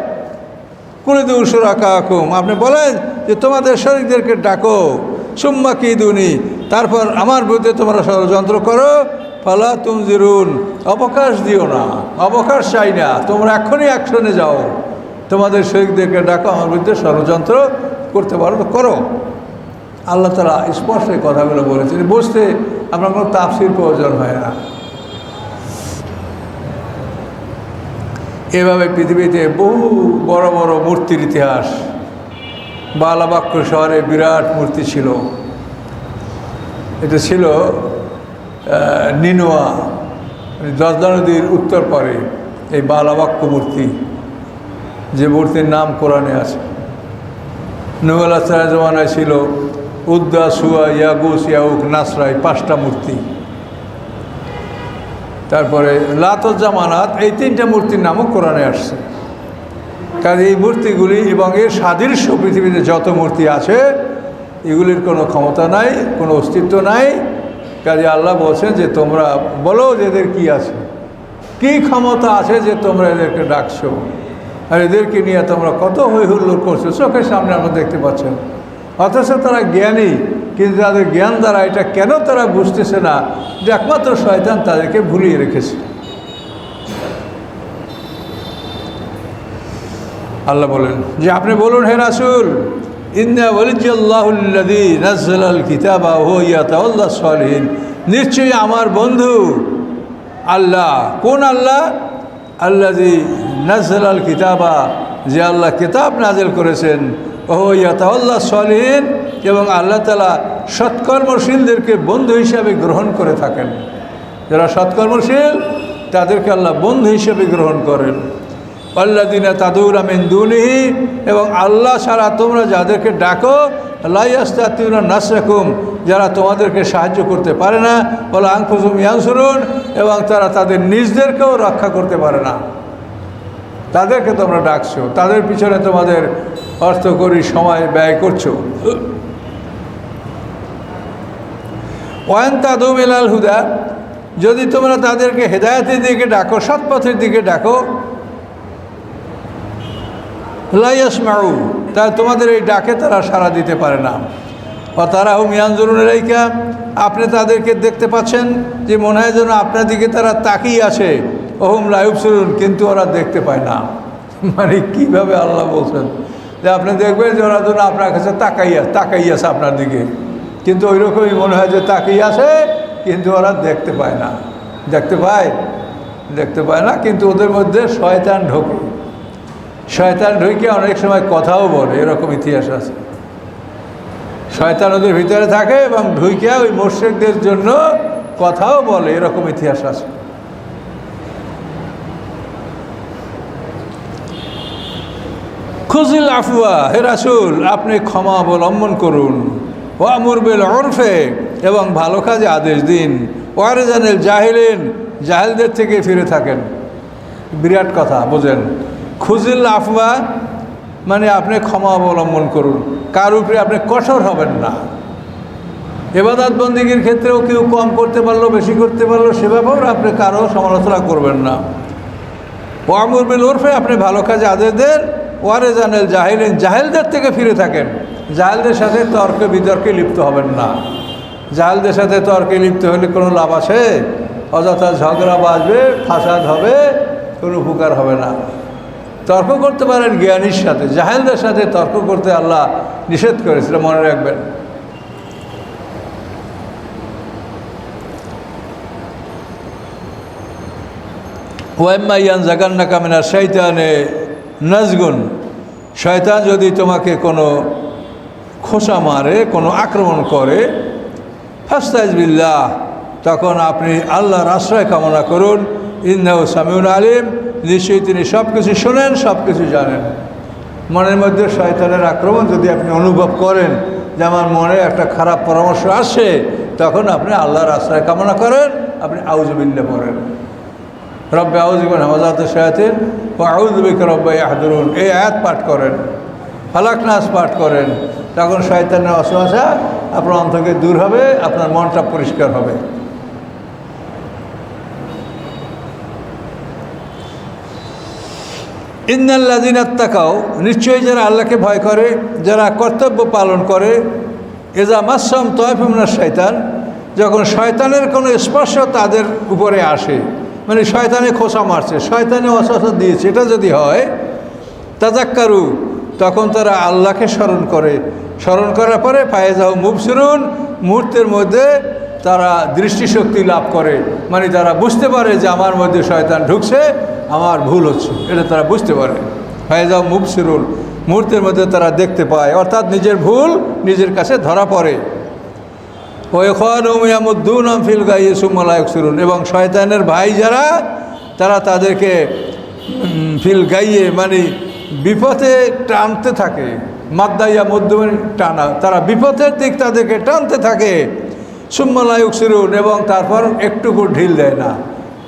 কুলিদু শুরাকাকুম, আপনি বলেন যে তোমাদের শরীরদেরকে ডাকো, সুম্মা কিদুনি, তারপর আমার বিরুদ্ধে তোমরা ষড়যন্ত্র করো। ফালা তুনজিরুন, অবকাশ দিও না, অবকাশ চাই না, তোমরা এখনই অ্যাকশনে যাও। তোমাদের শরীরদেরকে ডাকো, আমার বিরুদ্ধে ষড়যন্ত্র করতে পারো তো করো। আল্লাহ তাআলা স্পষ্ট এই কথাগুলো বলেছেন, বুঝতে আপনার কোনো তাফসীর প্রয়োজন হয় না। এভাবে পৃথিবীতে বহু বড় বড় মূর্তির ইতিহাস। বালাবাক্য শহরে বিরাট মূর্তি ছিল, এটা ছিল নিনোয়া, জজদা নদীর উত্তর পারে এই বালাবাক্য মূর্তি, যে মূর্তির নাম কোরআনে আছে। নূহ আলাইহিস সালামের জমানায় ছিল উদ্দা, সুয়া, ইয়াগুস, ইয়াউক, নাসরা, এই 5টা মূর্তি। তারপরে লাত ও জামানাত, এই 3টা মূর্তির নামও কোরআনে আসছে। কাজে এই মূর্তিগুলি এবং এর সাদৃশ্য পৃথিবীতে যত মূর্তি আছে এগুলির কোনো ক্ষমতা নাই, কোনো অস্তিত্ব নাই। কাজে আল্লাহ বলছেন যে তোমরা বলো যে এদের কী আছে, কী ক্ষমতা আছে যে তোমরা এদেরকে ডাকছো, আর এদেরকে নিয়ে তোমরা কত হই হুল্লোড় করছো, চোখের সামনে আমরা দেখতে পাচ্ছেন। অথচ তারা জ্ঞানী, কিন্তু তাদের জ্ঞান দ্বারা এটা কেন তারা বুঝতেছে না যে একমাত্র শয়তান তাদেরকে ভুলিয়ে রেখেছে। আল্লাহ বলেন যে আপনি বলুন হে রাসূল, ইন্না ওয়ালিয়াল্লাহুল্লাযী নাযালাল কিতাবা ওয়া হুয়া ইয়াতাওয়াল্লাস সালিহিন, নিশ্চয়ই আমার বন্ধু আল্লাহ। কোন আল্লাহ? আল্লাযী নাযালাল কিতাবা, যে আল্লাহ কিতাব নাযিল করেছেন, ওয়া হুয়া ইয়াতাওয়াল্লাস সালিহিন, এবং আল্লাহ তাআলা সৎকর্মশীলদেরকে বন্ধু হিসাবে গ্রহণ করে থাকেন। যারা সৎকর্মশীল তাদেরকে আল্লাহ বন্ধু হিসেবে গ্রহণ করেন। আল্লাযীনা তাদউনা মিন দুনিহি, এবং আল্লাহ ছাড়া তোমরা যাদেরকে ডাকো লা ইয়াস্তাতিউনা নাসরাকুম, যারা তোমাদেরকে সাহায্য করতে পারে না, বলে আনফুসুহুম ইয়ানসুরুন, এবং তারা তাদের নিজদেরকেও রক্ষা করতে পারে না। তাদেরকে তোমরা ডাকছো, তাদের পিছনে তোমাদের অর্থকরী সময় ব্যয় করছো। ওয়ান তাদু ইলাল হুদা, যদি তোমরা তাদেরকে হেদায়েতের দিকে ডাকো, সৎপথের দিকে ডাকো, লা ইয়াসমাউ, তা তোমাদের এই ডাকে তারা সাড়া দিতে পারে না। ও তারা হুম ইয়ানজুরুন ইলাইকা, আপনি তাদেরকে দেখতে পাচ্ছেন যে মনে হয় যেন আপনার দিকে তারা তাকিয়ে আছে। ওহুম লা ইউবসিরুন, কিন্তু ওরা দেখতে পায় না। মানে কীভাবে আল্লাহ বলছেন যে আপনি দেখবেন যে ওরা যেন আপনার কাছে তাকাই আছে আপনার দিকে, কিন্তু ওই রকমই মনে হয় যে তাকিয়ে আছে, কিন্তু ওরা দেখতে পায় না। দেখতে পায় না, কিন্তু ওদের মধ্যে শয়তান ঢোকে। শয়তান ঢুকে অনেক সময় কথাও বলে, এরকম ইতিহাস আছে। শয়তান ওদের ভিতরে থাকে এবং ঢুকে ওই মুশরিকদের জন্য কথাও বলে, এরকম ইতিহাস আছে। খুজিল আফওয়া, হে রাসূল আপনি ক্ষমা অবলম্বন করুন। ওয়ামুর বিল উরফে, এবং ভালো কাজে আদেশ দিন। ওয়ারজানিল জাহিলিন, জাহেলদের থেকে ফিরে থাকেন। বিরাট কথা, বোঝেন। খুজিল আফওয়া মানে আপনি ক্ষমা অবলম্বন করুন, কার উপরে আপনি কঠোর হবেন না। ইবাদত বন্দেগীর ক্ষেত্রেও কেউ কম করতে পারলো, বেশি করতে পারলো, সেভাবেও আপনি কারো সমালোচনা করবেন না। ওয়ামুর বিল উরফে, আপনি ভালো কাজে আদেশ দেন। ওয়ারজানিল জাহিলিন, জাহেলদের থেকে ফিরে থাকেন। জাহেলদের সাথে তর্কে বিতর্কে লিপ্ত হবেন না। জাহেলদের সাথে তর্কে লিপ্ত হলে কোনো লাভ আছে? অযথা ঝগড়া বাজবে, ফাসাদ হবে, কোনো উপকার হবে না। তর্ক করতে পারেন জ্ঞানীর সাথে, জাহেলদের সাথে তর্ক করতে আল্লাহ নিষেধ করেছিল, মনে রাখবেন। ওয়াইম্মা ইয়ানজাগান্নাকা মিনাশ শাইতানে নাজগুন, শয়তান যদি তোমাকে কোনো খোঁচা মারে, কোনো আক্রমণ করে, ফাস্তাইজ বিল্লাহ, তখন আপনি আল্লাহর আশ্রয় কামনা করুন। ইন্নাহু সামিউন আলিম, নিশ্চয়ই তিনি সব কিছু শোনেন, সব কিছু জানেন। মনের মধ্যে শয়তানের আক্রমণ যদি আপনি অনুভব করেন যে আমার মনে একটা খারাপ পরামর্শ আসে, তখন আপনি আল্লাহর আশ্রয় কামনা করেন, আপনি আউযু বিল্লাহ পড়েন। রব্বে আউযু বিকা মিন হামাযাতিশ শায়াতিন ওয়া আউযু বিকা রব্বে ইয়াহদুরুন, এই আয়াত পাঠ করেন, ফালাক নাস পাঠ করেন। তখন শয়তানের ওয়াসওয়াসা আপনার অন্তর থেকে দূর হবে, আপনার মনটা পরিষ্কার হবে। ইন্নাল্লাযীনা ইত্তাকাও, নিশ্চয়ই যারা আল্লাহকে ভয় করে, যারা কর্তব্য পালন করে, ইযা মাসসাহুম তায়ফুম মিনাশ শাইতান, যখন শয়তানের কোনো স্পর্শ তাদের উপরে আসে, মানে শয়তানে খোঁচা মারছে, শয়তানে ওয়াসওয়াসা দিয়েছে, এটা যদি হয়, তাযাক্কারু, তখন তারা আল্লাহকে স্মরণ করে। স্মরণ করার পরে ফায়েজাহুম মুবসিরুন, মুহূর্তের মধ্যে তারা দৃষ্টিশক্তি লাভ করে, মানে তারা বুঝতে পারে যে আমার মধ্যে শয়তান ঢুকছে, আমার ভুল হচ্ছে, এটা তারা বুঝতে পারে। ফায়েজাহুম মুবসিরুন, মুহূর্তের মধ্যে তারা দেখতে পায়, অর্থাৎ নিজের ভুল নিজের কাছে ধরা পড়ে। ওয়াইখানুহুম ইয়ামুদ্দুনা ফিল গায়য়ি সুম্মা লা ইউবসিরুন, এবং শয়তানের ভাই যারা, তারা তাদেরকে ফিল গাইয়ে মানে বিপথে টানতে থাকে। মাদ্দাইয়া মধ্যমে টানা, তারা বিপথের দিক তাদেরকে টানতে থাকে। সুম্মা লা ইউবসিরুন, এবং তারপর একটুকু ঢিল দেয় না।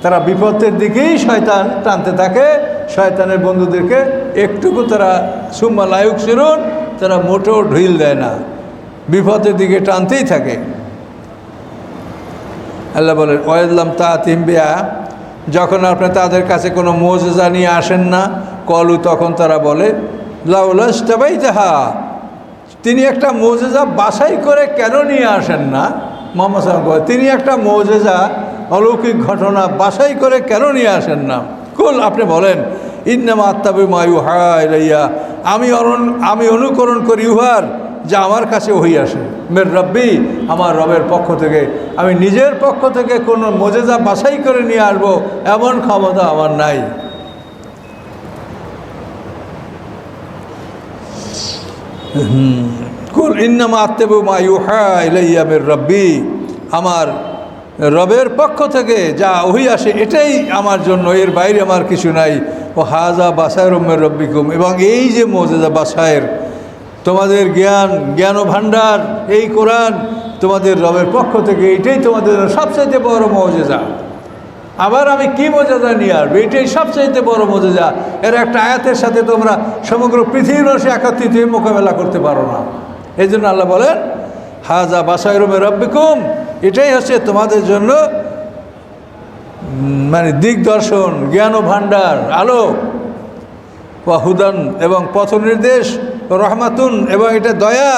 তারা বিপথের দিকেই শয়তান টানতে থাকে, শয়তানের বন্ধুদেরকে একটুকু তারা সুম্মা লা ইউবসিরুন, তারা মোটেও ঢিল দেয় না, বিপথের দিকে টানতেই থাকে। আল্লাহ বলেন ওয়াইদলাম তাতিম বিয়া, যখন আপনি তাদের কাছে কোনো মুজিজা নিয়ে আসেন না, কলু, তখন তারা বলে লাউলাস্তাবাইতাহা, তিনি একটা মুজিজা বাছাই করে কেন নিয়ে আসেন না? মুহাম্মদ সাল্লাল্লাহু আলাইহি ওয়াসাল্লাম, তিনি একটা মুজিজা অলৌকিক ঘটনা বাছাই করে কেন নিয়ে আসেন না? কুল, আপনি বলেন ইন্নামা আত্তাবিউ মা ইউহা ইলাইয়া, আমি অনুকরণ করি উহার যা আমার কাছে ওহী আসে। মের রব্বি, আমার রবের পক্ষ থেকে। আমি নিজের পক্ষ থেকে কোনো মুজিজা বাছাই করে নিয়ে আসবো এমন ক্ষমতা আমার নাই। কুল ইন্নামা আত্তাবিউ মা ইউহা ইলাইয়া মির রব্বি, আমার রবের পক্ষ থেকে যা ওহী আসে এটাই আমার জন্য, এর বাইরে আমার কিছু নাই। ও হাজা বাসায়রুম মির রব্বিকুম, এবং এই যে মুজিজা বাসায়ের, তোমাদের জ্ঞান ও ভাণ্ডার এই কোরআন তোমাদের রবের পক্ষ থেকে, এটাই তোমাদের সবচাইতে বড় মওজেজা। আবার আমি কি মর্যাদা নিয়ে আসবো, এটাই সবচাইতে বড় মর্যাদা। এর একটা আয়াতের সাথে তোমরা সমগ্র পৃথিবীর মানুষ একত্রিত হয়ে মোকাবেলা করতে পারো না। এই জন্য আল্লাহ বলেন হাজা বাসায়রুম রব্বিকুম, এটাই হচ্ছে তোমাদের জন্য মানে দিগদর্শন, জ্ঞান ও ভাণ্ডার, আলো, ওয়াহুদান এবং পথ নির্দেশ, রহমাতুন এবং এটা দয়া,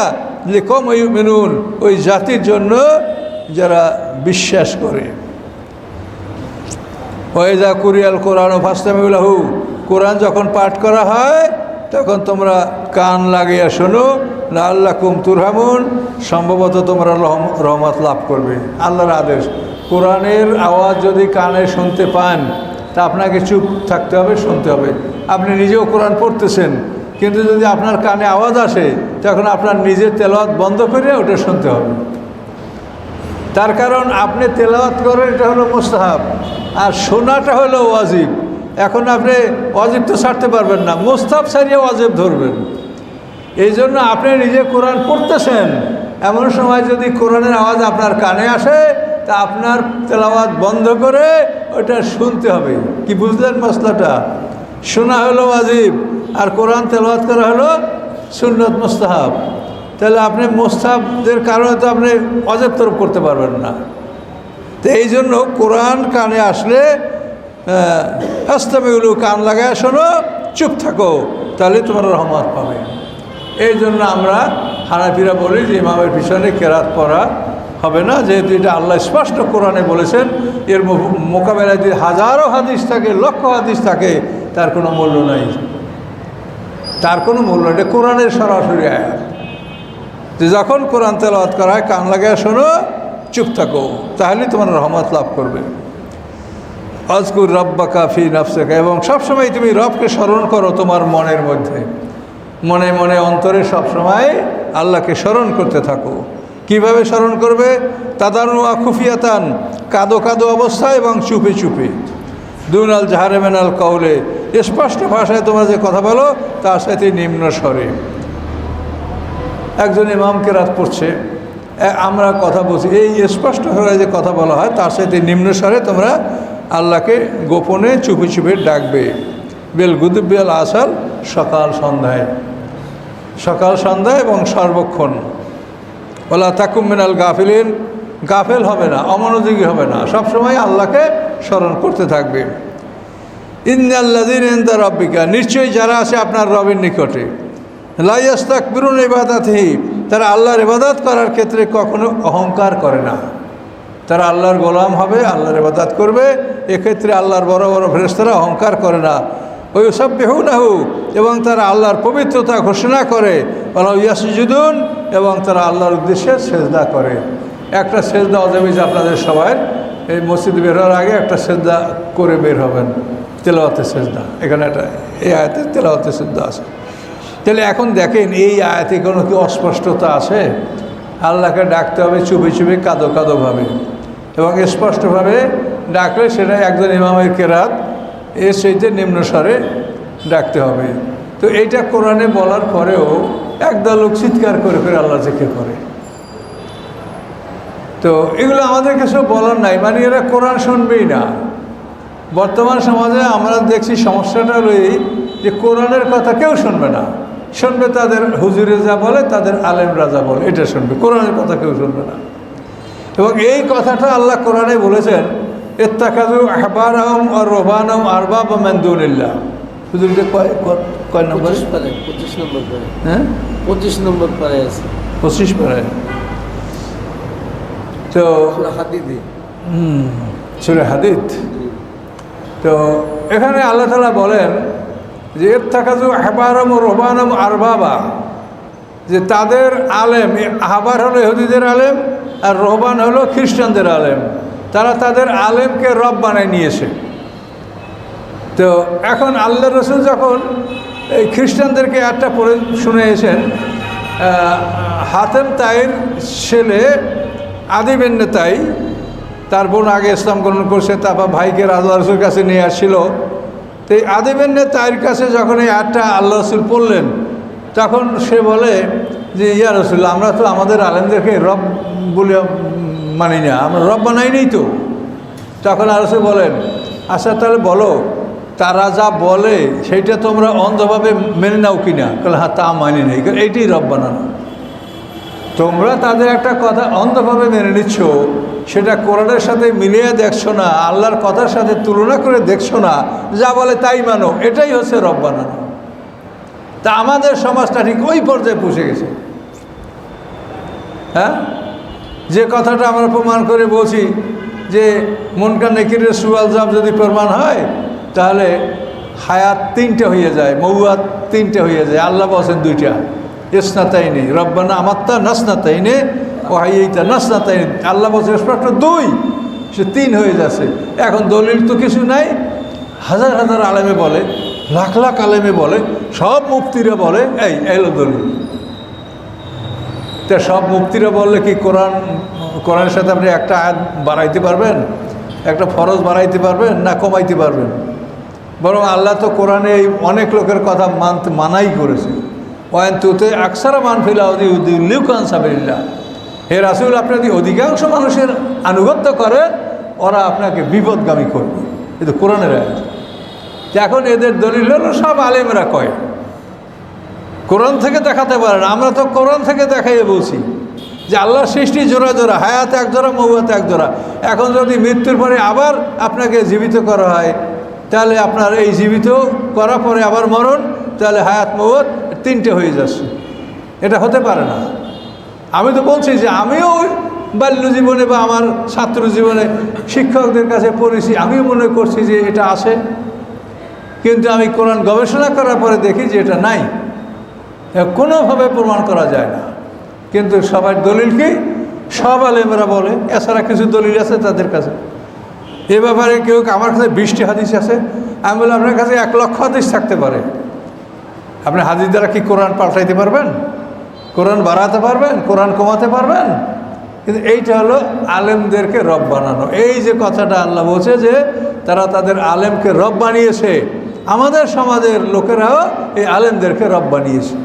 লিকম ইউমিনুন ওই জাতির জন্য যারা বিশ্বাস করে। ওয়াইজা কুরিয়াল কোরআন ও ফাস্তামিউ লাহু, কোরআন যখন পাঠ করা হয় তখন তোমরা কান লাগিয়ে শোনো, লাআল্লাকুম তুরহামুন, সম্ভবত তোমরা রহমত লাভ করবে। আল্লাহর আদেশ, কোরআনের আওয়াজ যদি কানে শুনতে পান তা আপনাকে চুপ থাকতে হবে, শুনতে হবে। আপনি নিজেও কোরআন পড়তেছেন, কিন্তু যদি আপনার কানে আওয়াজ আসে তখন আপনার নিজের তেলাওয়াত বন্ধ করে ওটা শুনতে হবে। তার কারণ আপনি তেলাওয়াত করেন, এটা হলো মুস্তাহাব, আর শোনাটা হলো ওয়াজিব। এখন আপনি ওয়াজিব তো ছাড়তে পারবেন না, মুস্তাহাব ছাড়িয়ে ওয়াজিব ধরবেন। এই জন্য আপনি নিজে কোরআন পড়তেছেন, এমন সময় যদি কোরআনের আওয়াজ আপনার কানে আসে তা আপনার তেলাওয়াত বন্ধ করে ওটা শুনতে হবে। কি বুঝলেন মশলাটা? শোনা হলো ওয়াজিব আর কোরআন তেলাওয়াত করা হলো সুন্নত, মুস্তাহাব। তাহলে আপনি মুস্তাহাবদের কারণে তো আপনি ওয়াজিব তরফ করতে পারবেন না। তো এই জন্য কোরআন কানে আসলে ফাস্তামিউলু, কান লাগায় শোনো, চুপ থাকো, তাহলে তোমরা রহমত পাবে। এই জন্য আমরা হানাফিরা বলি যে ইমামের পিছনে কেরাত পড়া হবে না, যেহেতু এটা আল্লাহ স্পষ্ট কোরআনে বলেছেন। এর মোকাবেলায় যদি হাজারো হাদিস থাকে, লক্ষ হাদিস থাকে, তার কোনো মূল্য নাই, তার কোনো মূল্য নেই। এটা কোরআনের সরাসরি আয়াত যে যখন কোরআন তেলাওয়াত করা হয় কান লাগায় শোনো, চুপ থাকো, তাহলে তোমার রহমত লাভ করবে। আজকুর রব্বাকা ফি নাফসিকা, এবং সবসময় তুমি রবকে স্মরণ করো তোমার মনের মধ্যে, মনে মনে অন্তরে সবসময় আল্লাহকে স্মরণ করতে থাকো। কিভাবে স্মরণ করবে? তাদারুয়া খুফিয়াতান, কাদো কাদো অবস্থা এবং চুপে চুপে। দুনাল জাহারে মেনাল কাউলে, স্পষ্ট ভাষায় তোমরা যে কথা বলো তার সাথে নিম্ন স্বরে। একজন ইমাম কেরাত পড়ছে, আমরা কথা বলছি, এই স্পষ্ট ভাষায় যে কথা বলা হয় তার সাথে নিম্ন স্বরে তোমরা আল্লাহকে গোপনে চুপে চুপে ডাকবে। বেল গুদুব বেল আসাল, সকাল সন্ধ্যায়, সকাল সন্ধ্যায় এবং সর্বক্ষণ। ওলা তাকুম মিনাল গাফিলিন, গাফেল হবে না, অমনোযোগী হবে না, সবসময় আল্লাহকে স্মরণ করতে থাকবে। ইন্নাল্লাযীনা ইনদা রাব্বিকা, নিশ্চয়ই যারা আছে আপনার রবের নিকটে, লা ইস্তাকবিরুন ইবাদাতিহি, তারা আল্লাহর ইবাদত করার ক্ষেত্রে কখনো অহংকার করে না। তারা আল্লাহর গোলাম হবে, আল্লাহর ইবাদত করবে, এক্ষেত্রে আল্লাহর বড় বড় ফেরেশতারা অহংকার করে না। ওই ইউসাব্বিহুনাহু, এবং তারা আল্লাহর পবিত্রতা ঘোষণা করে, ওয়া ইয়াসজুদুন, এবং তারা আল্লাহর উদ্দেশ্যে সেজদা করে। একটা সেজদা অজামিজ আপনাদের সবাই এই মসজিদ বের হওয়ার আগে একটা সেজদা করে বের হবেন, তেলাওয়াতের সেজদা। এখানে একটা এই আয়াতে তেলাওয়াতের সেজদা আছে। তাহলে এখন দেখেন এই আয়াতে কোনো কি অস্পষ্টতা আছে? আল্লাহকে ডাকতে হবে চুপে চুপে, কাদো কাদোভাবে, এবং স্পষ্টভাবে ডাকলে সেটা একজন ইমামের কেরাত এর সেইতে নিম্ন স্বরে ডাকতে হবে। তো এইটা কোরআনে বলার পরেও একদল লোক চিৎকার করে করে আল্লাহ জিকির করে। তো এগুলো আমাদের কিছু বলার নাই, মানে এরা কোরআন শুনবেই না। বর্তমান সমাজে আমরা দেখছি সমস্যাটা হলো এই যে কোরআনের কথা কেউ শুনবে না, শুনবে তাদের হুজুরে যা বলে, তাদের আলেমরা যা বলে এটা শুনবে, কোরআনের কথা কেউ শুনবে না। এবং এই কথাটা আল্লাহ কোরআনে বলেছেন, ইত্তাখাযু আহবারহুম ওয়া রুহবানহুম আরবাবা মিন দুনিল্লাহ। হুজুর যে কয় নম্বর? 25 নম্বর পারে। হ্যাঁ, 25 নম্বর পারে আছে, 25 পারে। তো সূরা হাদীদে, সূরা হাদীদ। তো এখানে আল্লাহ তাআলা বলেন যে ইত্তাখাযু আহবারহুম ওয়া রুহবানহুম আরবাবা, যে তাদের আলেম, আহবার হলো ইহুদিদের আলেম আর রহবান হলো খ্রিস্টানদের আলেম, তারা তাদের আলেমকে রব বানায় নিয়েছে। তো এখন আল্লাহ রসুল যখন এই খ্রিস্টানদেরকে একটা পড়ে শুনেছেন, হাতেম তাইর ছেলে আদি বিন তাই, তার বোন আগে ইসলাম গ্রহণ করছে, তারপর ভাইকে আল্লাহ রসুলের কাছে নিয়ে আসছিল। তো এই আদি বিন তাইর কাছে যখন এই আয়াতটা আল্লাহ রসুল পড়লেন, তখন সে বলে যে ইয়া রাসূলুল্লাহ, আমরা তো আমাদের আলেমদেরকে রব বলে মানি না, আমরা রব বানাই নেই তো। তখন রাসূল বলেন, আচ্ছা তাহলে বলো তারা যা বলে সেইটা তোমরা অন্ধভাবে মেনে নাও কিনা? বলে হ্যাঁ, তা মানি নেই, এইটাই রব বানানো। তোমরা তাদের একটা কথা অন্ধভাবে মেনে নিচ্ছ, সেটা কোরআনের সাথে মিলিয়ে দেখছো না, আল্লাহর কথার সাথে তুলনা করে দেখছো না, যা বলে তাই মানো, এটাই হচ্ছে রব বানানো। তা আমাদের সমাজটা ঠিক ওই পর্যায়ে পৌঁছে গেছে। হ্যাঁ, যে কথাটা আমরা প্রমাণ করে বলছি যে মুনকার নেকিরের সুয়াল জবাব যদি প্রমাণ হয়, তাহলে হায়াত 3টে হয়ে যায়, মৌয়াত 3টে হয়ে যায়। আল্লাহ বলছেন 2টা, ইসনাতাইনি রব্বানা আমাত্তা নাসনাতাইনি ওয়াহাইতা নাসনাতাইনি। আল্লাহ বলছেন স্পষ্ট 2, সে 3 হয়ে যাচ্ছে। এখন দলিল তো কিছু নাই, হাজার হাজার আলেমে বলে, লাখ লাখ আলেমে বলে, সব মুফতিরা বলে, এই এলো দলিল। তা সব মুফতিরা বললে কি কোরআনের সাথে আপনি একটা আয়াত বাড়াইতে পারবেন, একটা ফরজ বাড়াইতে পারবেন না কমাইতে পারবেন? বরং আল্লাহ তো কোরআনে এই অনেক লোকের কথা মানাই করেছে। ওয়ান তুতে আকসারা মানফিলা উদ্দিউল্লিউকান সাবিলিল্লাহ, হে রাসূল, আপনি যদি অধিকাংশ মানুষের আনুগত্য করেন, ওরা আপনাকে বিপদগামী করবে। কিন্তু কোরআনের আয়াত। এখন এদের দলিল হলো সব আলেমরা কয়, কোরআন থেকে দেখাতে পারেন। আমরা তো কোরআন থেকে দেখাইয়ে বলছি যে আল্লাহর সৃষ্টি জোড়া জোড়া, হায়াত এক জোড়া, মৌয়াত এক জোড়া। এখন যদি মৃত্যুর পরে আবার আপনাকে জীবিত করা হয়, তাহলে আপনার এই জীবিত করার পরে আবার মরণ, তাহলে হায়াত মৌয়াত 3টে হয়ে যাচ্ছে। এটা হতে পারে না। আমি তো বলছি যে আমিও বাল্য জীবনে বা আমার ছাত্র জীবনে শিক্ষকদের কাছে পড়েছি, আমিও মনে করছি যে এটা আছে, কিন্তু আমি কোরআন গবেষণা করার পরে দেখি যে এটা নাই, কোনোভাবে প্রমাণ করা যায় না। কিন্তু সবার দলিল কি? সব আলেমরা বলে। এছাড়া কিছু দলিল আছে তাদের কাছে। এ ব্যাপারে কেউ আমার কাছে 20টি হাদিস আছে, আমি বলি আপনার কাছে 1 লক্ষ হাদিস থাকতে পারে, আপনি হাদিস দ্বারা কি কোরআন পাল্টাইতে পারবেন? কোরআন বাড়াতে পারবেন? কোরআন কমাতে পারবেন? কিন্তু এইটা হলো আলেমদেরকে রব বানানো। এই যে কথাটা আল্লাহ বলছে যে তারা তাদের আলেমকে রব বানিয়েছে, আমাদের সমাজের লোকেরাও এই আলেমদেরকে রব বানিয়েছে।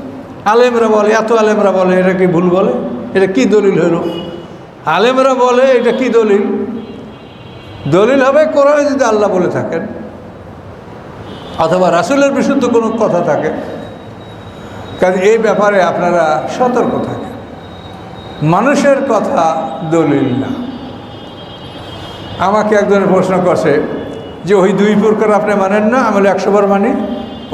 আলেমরা বলে, এত আলেমরা বলে, এটা কি ভুল বলে? এটা কি দলিল হলো? আলেমরা বলে এটা কি দলিল? দলিল হবে কোরআনে যদি আল্লাহ বলে থাকেন, অথবা রাসূলের বিশুদ্ধ কোনো কথা থাকে। কাজে এই ব্যাপারে আপনারা সতর্ক থাকেন। মানুষের কথা দলিল না। আমাকে একজনের প্রশ্ন করছে যে ওই 2 প্রকার আপনি মানেন না? আমি 100 বার মানি।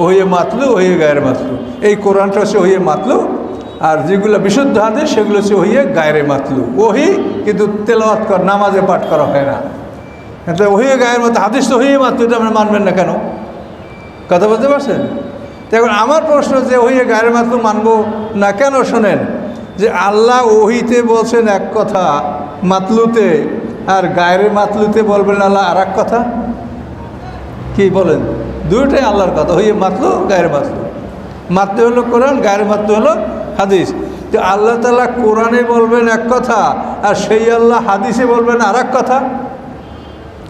ওহিয়ে মাতলু, ওহিয়ে গায়ের মাতলু। এই কোরআনটা হচ্ছে ওহিয়ে মাতলু, আর যেগুলো বিশুদ্ধ হাদিস সেগুলো হচ্ছে ওহিয়ে গায়ের মাতলু। ওহি কিন্তু তেলাওয়াত কর, নামাজে পাঠ করা হয় না। কিন্তু ওহিয়ে গায়ের মাতলু, হাদিস তো ওহিয়ে মাতলু, এটা আপনি মানবেন না কেন? কথা বলতে পারছেন? এখন আমার প্রশ্ন যে ওহিয়ে গায়ের মাতলু মানবো না কেন? শোনেন, যে আল্লাহ ওহিতে বলছেন এক কথা মাতলুতে, আর গায়ের মাতলুতে বলবেন আল্লাহ আর এক কথা। কি বলেন? দুইটাই আল্লাহর কথা। ওহিয়ে মাতলু, গায়ের মাতলু। মাতলু হলো কোরআন, গায়ের মাতলু হলো হাদিস। তো আল্লাহ তাআলা কোরআনে বলবেন এক কথা, আর সেই আল্লাহ হাদিসে বলবেন আর এক কথা।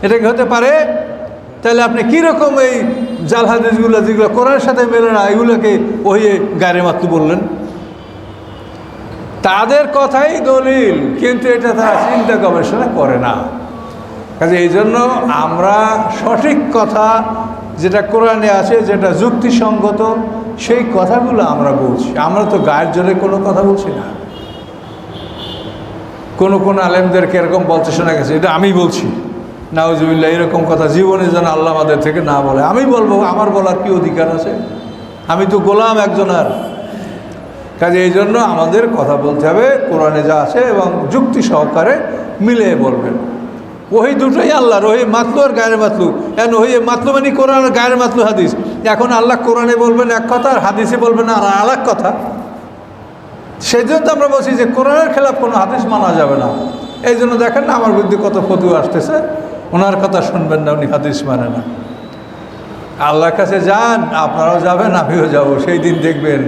এটা কি হতে পারে? তাহলে আপনি কীরকম এই জাল হাদিসগুলো যেগুলো কোরআনের সাথে মেলে না, এগুলোকে ওহিয়ে গায়ের মাতলু বললেন? তাদের কথাই দলিল, কিন্তু এটা তারা চিন্তা গবেষণা করে না। কাজে এই জন্য আমরা সঠিক কথা যেটা কোরআনে আছে, যেটা যুক্তিসঙ্গত, সেই কথাগুলো আমরা বলছি। আমরা তো গায়ের জোরে কোনো কথা বলছি না। কোন আলেমদেরকে এরকম বলতে শোনা গেছে, এটা আমি বলছি, নাউজুবিল্লাহ, এরকম কথা জীবনে যেন আল্লাহ আমাদের থেকে না বলে। আমি বলবো, আমার বলার কি অধিকার আছে? আমি তো গোলাম একজনের। কাজে এই জন্য আমাদের কথা বলতে হবে কোরআনে যা আছে এবং যুক্তি সহকারে মিলিয়ে বলবেন। ওই দুটোই আল্লাহর, ওই মাতলু আর গায়ের মাতলু। এখন ওই মাতলু মানে কোরআন, আর গায়ের মাতলু হাদিস। এখন আল্লাহ কোরআনে বলবেন এক কথা, আর হাদিসে বলবেন আর আরেক কথা। সেই জন্য তো আমরা বলছি যে কোরআনের খেলাফ কোনো হাদিস মানা যাবে না। এই জন্য দেখেন না আমার বিরুদ্ধে কত ফতোয়া আসতেছে, ওনার কথা শুনবেন না, উনি হাদিস মানে না। আল্লাহর কাছে যান, আপনারাও যাবেন, আমিও যাব। সেই দিন দেখবেন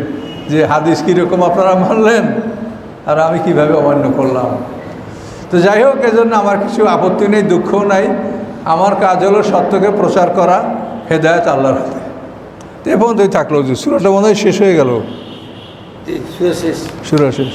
যে হাদিস কীরকম আপনারা মানলেন আর আমি কিভাবে অমান্য করলাম। তো যাই হোক, এজন্য আমার কিছু আপত্তি নেই, দুঃখও নাই। আমার কাজ হলো সত্যকে প্রচার করা, হেদায়েত আল্লাহর হাতে। এ পর্যন্তই থাকলো। যে সূরাটা মনে হয় শেষ হয়ে গেল। জি সুরা শেষ সূরা শেষ।